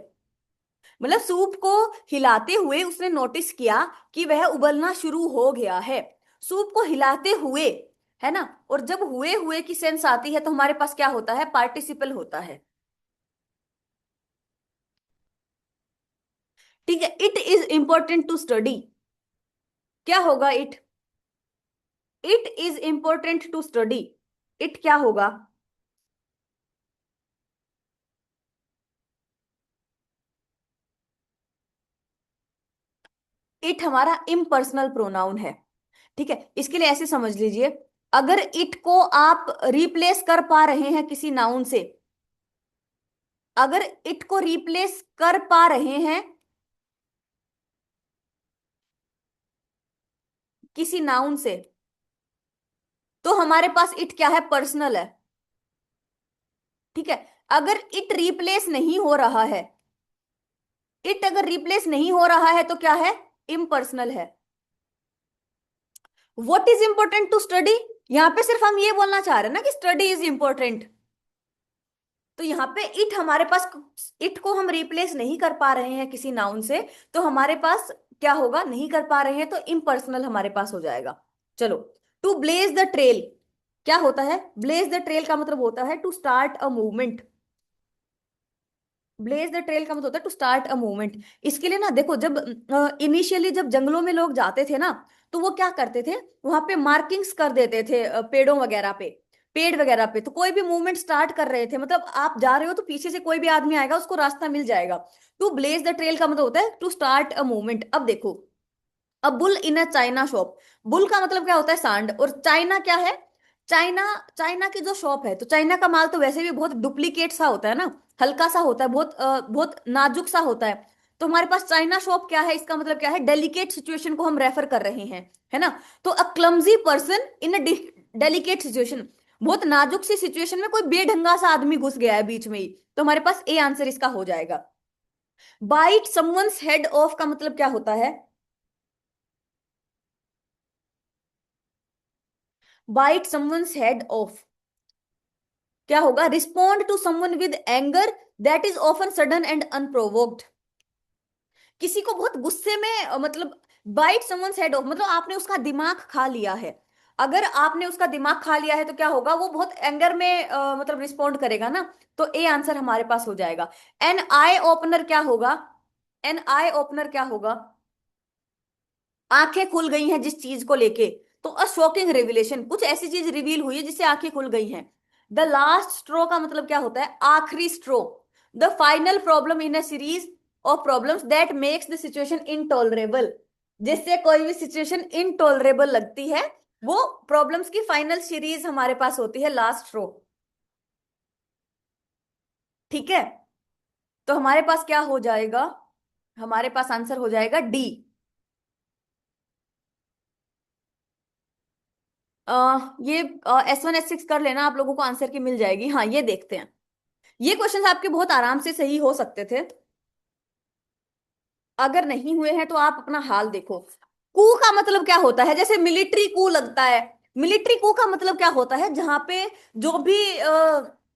Speaker 1: मतलब सूप को हिलाते हुए उसने नोटिस किया कि वह उबलना शुरू हो गया है। सूप को हिलाते हुए, है ना? और जब हुए हुए की सेंस आती है तो हमारे पास क्या होता है? पार्टिसिपल होता है। ठीक है, it is important to study. क्या होगा? It is important to study. It क्या होगा? इट हमारा इम्पर्सनल प्रोनाउन है। ठीक है, इसके लिए ऐसे समझ लीजिए, अगर इट को आप रिप्लेस कर पा रहे हैं किसी नाउन से, अगर इट को रिप्लेस कर पा रहे हैं किसी नाउन से, तो हमारे पास इट क्या है? पर्सनल है। ठीक है, अगर इट रिप्लेस नहीं हो रहा है, इट अगर रिप्लेस नहीं हो रहा है तो क्या है? इम्पर्सनल है। What is important to study? यहां पे सिर्फ हम ये बोलना चाह रहे हैं ना कि स्टडी इज इंपॉर्टेंट। तो यहाँ पे इट हमारे पास, इट को हम रिप्लेस नहीं कर पा रहे हैं किसी नाउन से, तो हमारे पास क्या होगा? नहीं कर पा रहे हैं तो इम्पर्सनल हमारे पास हो जाएगा। चलो, टू ब्लेज द ट्रेल क्या होता है? ब्लेज द ट्रेल का मतलब होता है to start a movement. Blaze the trail का मतलब होता है टू स्टार्ट अ मूवमेंट। इसके लिए ना देखो, जब इनिशियली जब जंगलों में लोग जाते थे ना, तो वो क्या करते थे? वहां पे मार्किंग्स कर देते थे पेड़ों वगैरह पे, पेड़ वगैरह पे। तो कोई भी मूवमेंट स्टार्ट कर रहे थे, मतलब आप जा रहे हो तो पीछे से कोई भी आदमी आएगा, उसको रास्ता मिल जाएगा। टू ब्लेज द ट्रेल का मतलब होता है टू स्टार्ट अ मूवमेंट। अब देखो, a bull in a China shop. Bull का मतलब क्या होता है? सांड। और चाइना क्या है? चाइना, चाइना की जो शॉप है, तो चाइना का माल तो वैसे भी बहुत डुप्लीकेट सा होता है ना, हल्का सा होता है, बहुत बहुत नाजुक सा होता है। तो हमारे पास चाइना शॉप क्या है? इसका मतलब क्या है? डेलिकेट सिचुएशन को हम रेफर कर रहे हैं, है ना? तो a clumsy person in a delicate situation, बहुत नाजुक सी सिचुएशन में कोई बेढंगा सा आदमी घुस गया है बीच में ही, तो हमारे पास ए आंसर इसका हो जाएगा। बाइट समवंस हेड ऑफ का मतलब क्या होता है? बाइट समवंस हेड ऑफ क्या होगा? Respond to someone with anger that is often sudden and unprovoked. किसी को बहुत गुस्से में मतलब बाइट समवंस हेड ऑफ मतलब आपने उसका दिमाग खा लिया है। अगर आपने उसका दिमाग खा लिया है तो क्या होगा? वो बहुत एंगर में मतलब रिस्पॉन्ड करेगा ना। तो ए आंसर हमारे पास हो जाएगा। एन आई ओपनर क्या होगा? एन आई ओपनर क्या होगा? आंखें खुल गई हैं जिस चीज को लेके, तो अ शॉकिंग रिविलेशन, कुछ ऐसी चीज रिवील हुई है जिससे आंखें खुल गई हैं। द लास्ट स्ट्रो का मतलब क्या होता है? आखिरी straw. The final problem in a series of problems that makes the situation intolerable. जिससे कोई भी सिचुएशन इनटॉलरेबल लगती है, वो प्रॉब्लम्स की फाइनल सीरीज हमारे पास होती है, लास्ट स्ट्रो। ठीक है, तो हमारे पास क्या हो जाएगा? हमारे पास आंसर हो जाएगा डी। ये S1 S6 कर लेना, आप लोगों को आंसर की मिल जाएगी। हाँ, ये देखते हैं। ये क्वेश्चंस आपके बहुत आराम से सही हो सकते थे। अगर नहीं हुए हैं तो आप अपना हाल देखो। कू का मतलब क्या होता है? जैसे मिलिट्री कू लगता है। मिलिट्री कू का मतलब क्या होता है? जहां पे जो भी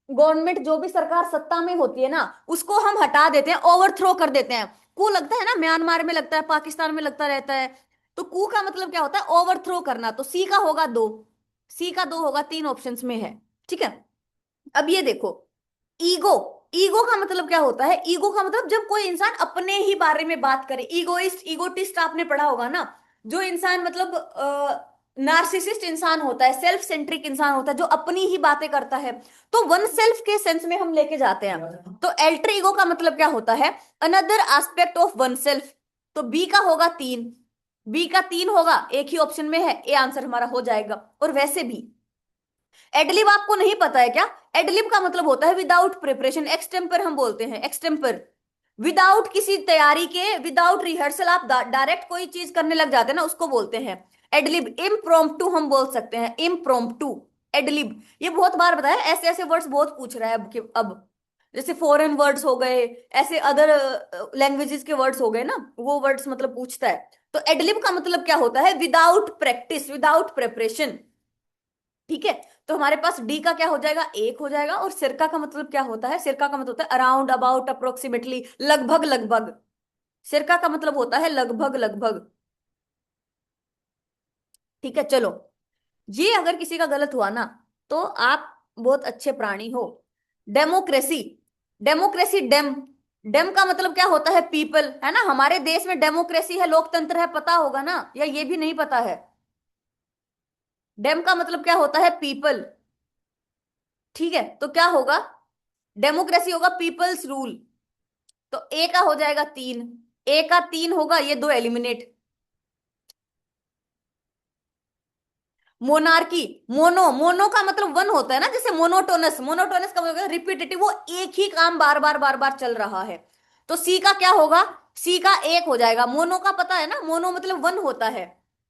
Speaker 1: गवर्नमेंट, जो भी सरकार सत्ता में होती है ना, उसको हम हटा देते हैं, ओवरथ्रो कर देते हैं। कू लगता है ना, म्यांमार में लगता है, पाकिस्तान में लगता रहता है। तो कू का मतलब क्या होता है? ओवरथ्रो करना। तो सी का होगा दो, सी का दो होगा, तीन ऑप्शंस में है। ठीक है, अब ये देखो, ईगो। ईगो का मतलब क्या होता है? ईगो का मतलब जब कोई इंसान अपने ही बारे में बात करे, ईगोइस्ट, ईगोटिस्ट आपने पढ़ा होगा ना। जो इंसान मतलब नार्सिसिस्ट इंसान होता है, सेल्फ सेंट्रिक इंसान होता है, जो अपनी ही बातें करता है, तो वन सेल्फ के सेंस में हम लेके जाते हैं। तो एल्टर ईगो का मतलब क्या होता है? Another aspect of one self. तो बी का होगा तीन, बी का तीन होगा, एक ही ऑप्शन में है, ए आंसर हमारा हो जाएगा। और वैसे भी एडलिब आपको नहीं पता है क्या? एडलिब का मतलब होता है विदाउट प्रिपरेशन, एक्सटेम्पर हम बोलते हैं, एक्सटेम्पर। विदाउट किसी तैयारी के, विदाउट रिहर्सल आप डायरेक्ट कोई चीज करने लग जाते हैं ना, उसको बोलते हैं एडलिब। इम्प्रोम्प्टू हम बोल सकते हैं, इम्प्रोम्प्टू, एडलिब। ये बहुत बार बताया, ऐसे ऐसे वर्ड्स बहुत पूछ रहा है अब जैसे फॉरेन वर्ड्स हो गए, ऐसे अदर लैंग्वेजेस के वर्ड्स हो गए ना, वो वर्ड्स मतलब पूछता है। तो एडलिब का मतलब क्या होता है? Without practice, without preparation. ठीक है, तो हमारे पास डी का क्या हो जाएगा? एक हो जाएगा। और सिरका का मतलब क्या होता है? सिरका का मतलब होता है अराउंड, अबाउट, अप्रोक्सीमेटली, लगभग लगभग। सिरका का मतलब होता है लगभग लगभग। ठीक है, चलो। ये अगर किसी का गलत हुआ ना, तो आप बहुत अच्छे प्राणी हो। डेमोक्रेसी, डेमोक्रेसी, डेम, डेम का मतलब क्या होता है? पीपल, है ना? हमारे देश में डेमोक्रेसी है, लोकतंत्र है, पता होगा ना, या ये भी नहीं पता है? डेम का मतलब क्या होता है? पीपल। ठीक है, तो क्या होगा? डेमोक्रेसी होगा पीपल्स रूल। तो ए का हो जाएगा तीन, ए का तीन होगा, ये दो एलिमिनेट। मोनार्की, मोनो, मोनो का मतलब वन होता है ना, जैसे मोनोटोनस, मोनोटोनस का मतलब रिपीटेटिव, वो एक ही काम बार बार बार बार चल रहा है। तो सी का क्या होगा? सी का एक हो जाएगा। मोनो का पता है ना, मोनो मतलब वन होता है।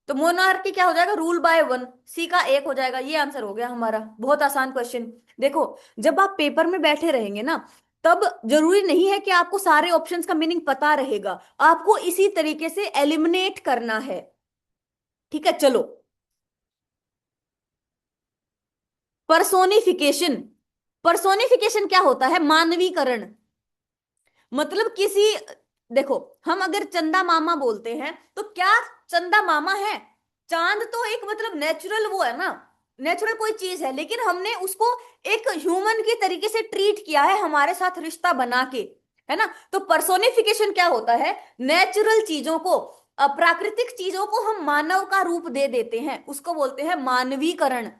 Speaker 1: तो मोनार्की क्या हो जाएगा? Rule by one. सी का एक हो जाएगा। ये आंसर हो गया हमारा। बहुत आसान क्वेश्चन। देखो, जब आप पेपर में बैठे रहेंगे ना, तब जरूरी नहीं है कि आपको सारे ऑप्शंस का मीनिंग पता रहेगा, आपको इसी तरीके से एलिमिनेट करना है। ठीक है, चलो। पर्सोनिफिकेशन, पर्सोनिफिकेशन क्या होता है? मानवीकरण। मतलब किसी, देखो, हम अगर चंदा मामा बोलते हैं, तो क्या चंदा मामा है? चांद तो एक मतलब नेचुरल वो है ना, नेचुरल कोई चीज है, लेकिन हमने उसको एक ह्यूमन की तरीके से ट्रीट किया है, हमारे साथ रिश्ता बना के, है ना? तो पर्सोनिफिकेशन क्या होता है? नेचुरल चीजों को, प्राकृतिक चीजों को हम मानव का रूप दे देते हैं, उसको बोलते हैं मानवीकरण।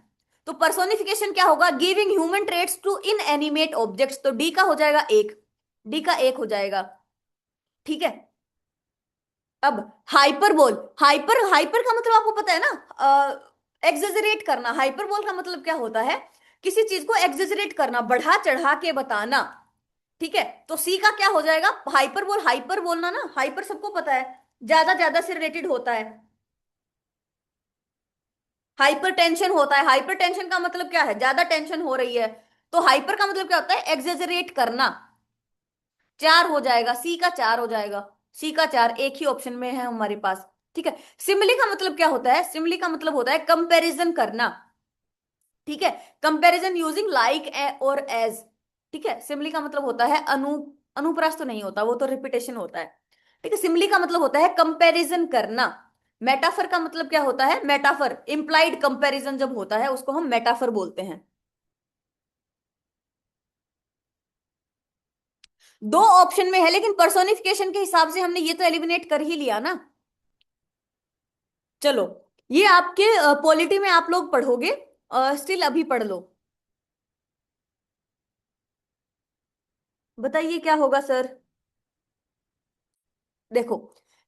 Speaker 1: तो पर्सोनिफिकेशन क्या होगा? Giving human traits to inanimate objects. तो डी का हो जाएगा एक, डी का एक हो जाएगा। ठीक है, अब हाइपरबोल, हाइपर, हाइपर का मतलब आपको पता है ना? एग्जेजरेट करना। हाइपरबोल का मतलब क्या होता है? किसी चीज को एग्जेजरेट करना, बढ़ा चढ़ा के बताना। ठीक है, तो सी का क्या हो जाएगा? हाइपरबोल, हाइपर बोलना ना, हाइपर सबको पता है, ज्यादा ज्यादा से रिलेटेड होता है। हाइपर टेंशन होता है, हाइपर टेंशन का मतलब क्या है? ज्यादा टेंशन हो रही है। तो हाइपर का मतलब क्या होता है? एग्जेजरेट करना। चार हो जाएगा, सी का चार हो जाएगा। सी का चार, एक ही ऑप्शन में है हमारे पास। ठीक है, सिमिली का मतलब क्या होता है? सिमिली का मतलब होता है कंपैरिजन करना। ठीक है, कंपैरिजन यूजिंग लाइक और एज। ठीक है, सिमिली का मतलब होता है अनुप्रास तो नहीं होता, वो तो रिपीटेशन होता है। ठीक है, सिमिली का मतलब होता है कंपैरिजन करना। मेटाफर का मतलब क्या होता है? मेटाफर, इंप्लाइड कंपैरिजन जब होता है, उसको हम मेटाफर बोलते हैं। दो ऑप्शन में है, लेकिन पर्सोनिफिकेशन के हिसाब से हमने ये तो एलिमिनेट कर ही लिया ना। चलो, ये आपके पॉलिटी में आप लोग पढ़ोगे, स्टिल अभी पढ़ लो। बताइए क्या होगा सर? देखो,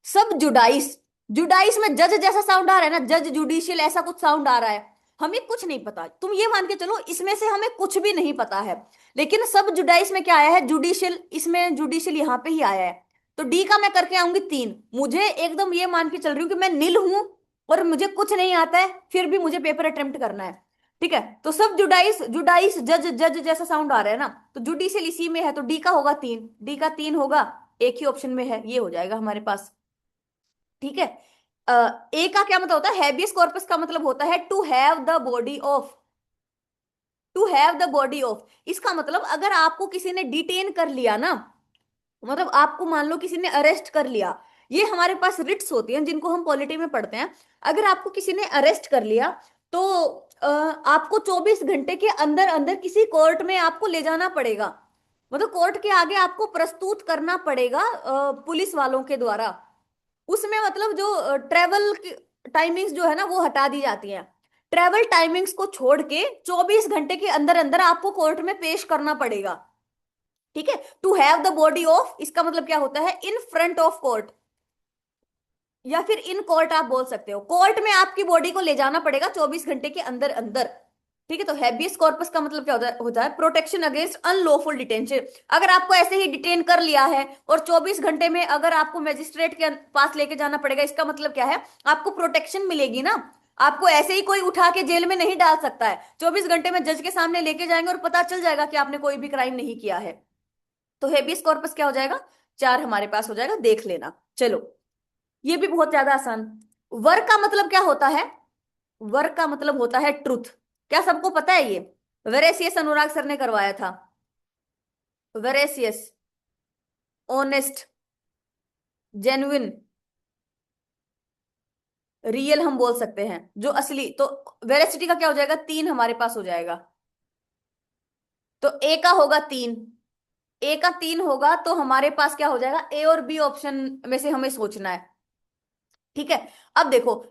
Speaker 1: सब जुडाइस, जुडाइस में जज जैसा साउंड आ रहा है ना, जज, जुडिशियल, ऐसा कुछ साउंड आ रहा है। हमें कुछ नहीं पता, तुम ये मान के चलो इसमें से हमें कुछ भी नहीं पता है। लेकिन सब जुडाइस में क्या आया है? जुडिशियल, इसमें जुडिशियल यहाँ पे ही आया है। तो डी का मैं करके आऊंगी तीन। मुझे एकदम ये मान के चल रही हूँ कि मैं नील हूं, और मुझे कुछ नहीं आता है, फिर भी मुझे पेपर अटेम्प्ट करना है। ठीक है, तो सब जुडाइस, जुडाइस, जज, जज जैसा साउंड आ रहा है ना, तो जुडिशियल इसी में है, तो डी का होगा तीन, डी का तीन होगा, एक ही ऑप्शन में है, ये हो जाएगा हमारे पास। ठीक है, ए का क्या मतलब होता है? हैबियस कॉर्पस का मतलब होता है to have the body of, to have the body of. इसका मतलब अगर आपको किसी ने डिटेन कर लिया ना, मतलब आपको मान लो किसी ने अरेस्ट कर लिया, ये हमारे पास रिट्स होती हैं जिनको हम पॉलिटी में पढ़ते हैं। अगर आपको किसी ने अरेस्ट कर लिया, तो आपको 24 घंटे के अंदर अंदर किसी कोर्ट में आपको ले जाना पड़ेगा, मतलब कोर्ट के आगे आपको प्रस्तुत करना पड़ेगा पुलिस वालों के द्वारा। उसमें मतलब जो ट्रेवल टाइमिंग्स जो है ना वो हटा दी जाती हैं। ट्रेवल टाइमिंग्स को छोड़ के 24 घंटे के अंदर अंदर आपको कोर्ट में पेश करना पड़ेगा। ठीक है, to have the body of, इसका मतलब क्या होता है, इन फ्रंट ऑफ कोर्ट, या फिर इन कोर्ट आप बोल सकते हो। कोर्ट में आपकी बॉडी को ले जाना पड़ेगा 24 घंटे के अंदर अंदर। ठीक है, तो हैबियस कॉर्पस का मतलब क्या होता है प्रोटेक्शन अगेंस्ट अनलॉफुल डिटेंशन। अगर आपको ऐसे ही डिटेन कर लिया है और 24 घंटे में अगर आपको मैजिस्ट्रेट के पास लेके जाना पड़ेगा, इसका मतलब क्या है, आपको प्रोटेक्शन मिलेगी ना। आपको ऐसे ही कोई उठा के जेल में नहीं डाल सकता है। 24 घंटे में जज के सामने लेके जाएंगे और पता चल जाएगा कि आपने कोई भी क्राइम नहीं किया है। तो हेबियस कॉर्पस क्या हो जाएगा, 4 हमारे पास हो जाएगा, देख लेना। चलो, ये भी बहुत ज्यादा आसान। वर्क का मतलब क्या होता है, वर्क का मतलब होता है ट्रुथ। क्या सबको पता है ये? वेरेसियस अनुराग सर ने करवाया था। वेरेसियस, ऑनेस्ट, जेन्युइन, रियल हम बोल सकते हैं, जो असली। तो वेरेसिटी का क्या हो जाएगा, 3 हमारे पास हो जाएगा। तो ए का होगा 3, ए का 3 होगा तो हमारे पास क्या हो जाएगा, ए और बी ऑप्शन में से हमें सोचना है। ठीक है, अब देखो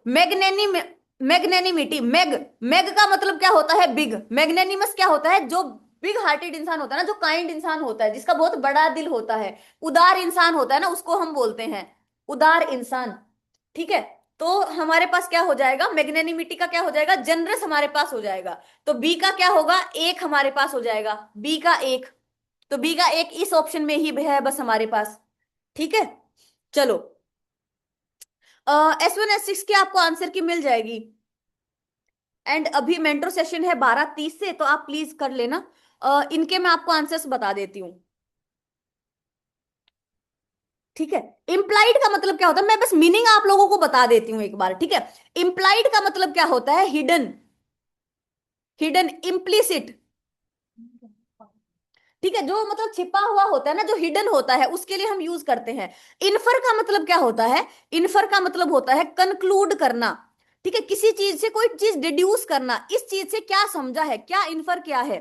Speaker 1: मैग्नेनिमिटी, मैग का मतलब क्या होता है, बिग। मैग्नेनिमस क्या होता है, जो बिग हार्टेड इंसान होता है ना, जो काइंड इंसान होता है, जिसका बहुत बड़ा दिल होता है, उदार इंसान होता है ना, उसको हम बोलते हैं उदार इंसान। ठीक है, तो हमारे पास क्या हो जाएगा, मैग्नेनिमिटी का क्या हो जाएगा, जनरस हमारे पास हो जाएगा। तो बी का क्या होगा, एक हमारे पास हो जाएगा, बी का एक। तो बी का एक इस ऑप्शन में ही है बस हमारे पास। ठीक है, चलो, S1 S6 की आपको आंसर की मिल जाएगी। एंड अभी मेंट्रो सेशन है 12:30 से, तो आप प्लीज कर लेना। इनके मैं आपको आंसर्स बता देती हूँ। ठीक है, इम्प्लाइड का मतलब क्या होता है, मैं बस मीनिंग आप लोगों को बता देती हूँ एक बार। ठीक है, इम्प्लाइड का मतलब क्या होता है, हिडन, हिडन, इम्प्लिसिट। ठीक है, जो मतलब छिपा हुआ होता है ना, जो हिडन होता है, उसके लिए हम यूज करते हैं। इन्फर का मतलब क्या होता है, इन्फर का मतलब होता है कंक्लूड करना। ठीक है, किसी चीज से कोई चीज डिड्यूस करना, इस चीज से क्या समझा है, क्या इन्फर क्या है,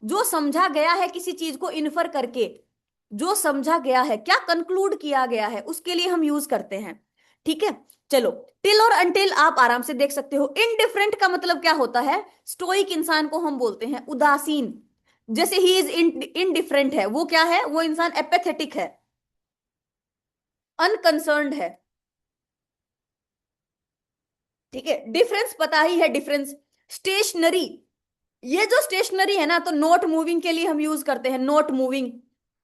Speaker 1: जो समझा गया है किसी चीज को इन्फर करके, जो समझा गया है, क्या कंक्लूड किया गया है, उसके लिए हम यूज करते हैं। ठीक है, चलो, टिल और अनटिल आप आराम से देख सकते हो। इनडिफरेंट का मतलब क्या होता है, स्टोइक इंसान को हम बोलते हैं उदासीन। जैसे ही इज इनडिफरेंट है, वो क्या है, वो इंसान एपेथेटिक है, अनकंसर्न्ड है। ठीक है, डिफरेंस पता ही है, डिफरेंस। स्टेशनरी, ये जो स्टेशनरी है ना, तो नोट मूविंग के लिए हम यूज करते हैं, नोट मूविंग,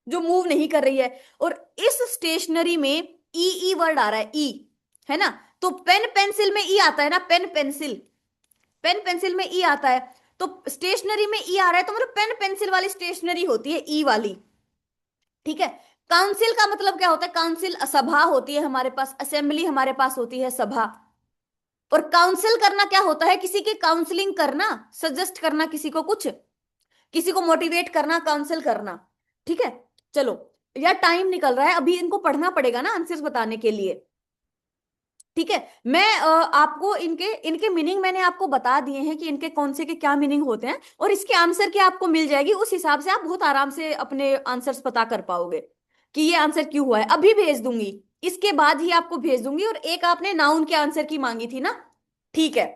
Speaker 1: जो मूव नहीं कर रही है। और इस स्टेशनरी में ई वर्ड आ रहा है, ई, है ना। तो पेन पेंसिल में ई आता है ना, पेन पेंसिल, पेन पेंसिल में ई आता है। तो स्टेशनरी में ई आ रहा है, तो मतलब पेन पेंसिल वाली स्टेशनरी होती है ई वाली। ठीक है, काउंसिल का मतलब क्या होता है, काउंसिल सभा होती है हमारे पास, असेंबली हमारे पास होती है, सभा। और काउंसिल करना क्या होता है, किसी की काउंसलिंग करना, सजेस्ट करना किसी को कुछ, किसी को मोटिवेट करना, काउंसिल करना। ठीक है, चलो, यार टाइम निकल रहा है, अभी इनको पढ़ना पड़ेगा ना आंसर्स बताने के लिए। ठीक है, मैं आपको इनके इनके मीनिंग मैंने आपको बता दिए हैं कि इनके कौन से के क्या मीनिंग होते हैं, और इसके आंसर की आपको मिल जाएगी। उस हिसाब से आप बहुत आराम से अपने आंसर्स पता कर पाओगे कि ये आंसर क्यों हुआ है। अभी भेज दूंगी, इसके बाद ही आपको भेज दूंगी। और एक आपने नाउन के आंसर की मांगी थी ना, ठीक है,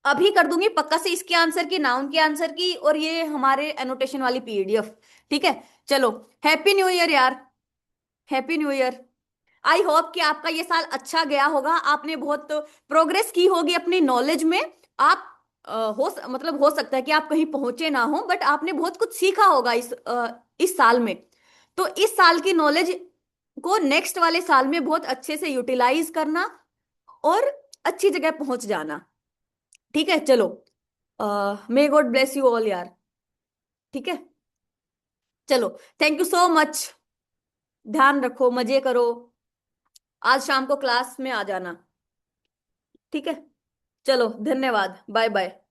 Speaker 1: अभी कर दूंगी पक्का से, इसके आंसर की, नाउन के आंसर की, और ये हमारे एनोटेशन वाली पीडीएफ। ठीक है, चलो, हैप्पी न्यू ईयर यार, happy new year. I hope कि आपका ये साल अच्छा गया होगा, आपने बहुत प्रोग्रेस की होगी अपनी नॉलेज में। आप मतलब हो सकता है कि आप कहीं पहुंचे ना हो, बट आपने बहुत कुछ सीखा होगा इस साल में। तो इस साल की नॉलेज को नेक्स्ट वाले साल में बहुत अच्छे से यूटिलाइज करना, और अच्छी जगह पहुंच जाना। ठीक है, चलो, may God bless you all यार। ठीक है, चलो, थैंक यू सो मच। ध्यान रखो, मजे करो, आज शाम को क्लास में आ जाना। ठीक है, चलो, धन्यवाद, बाय बाय।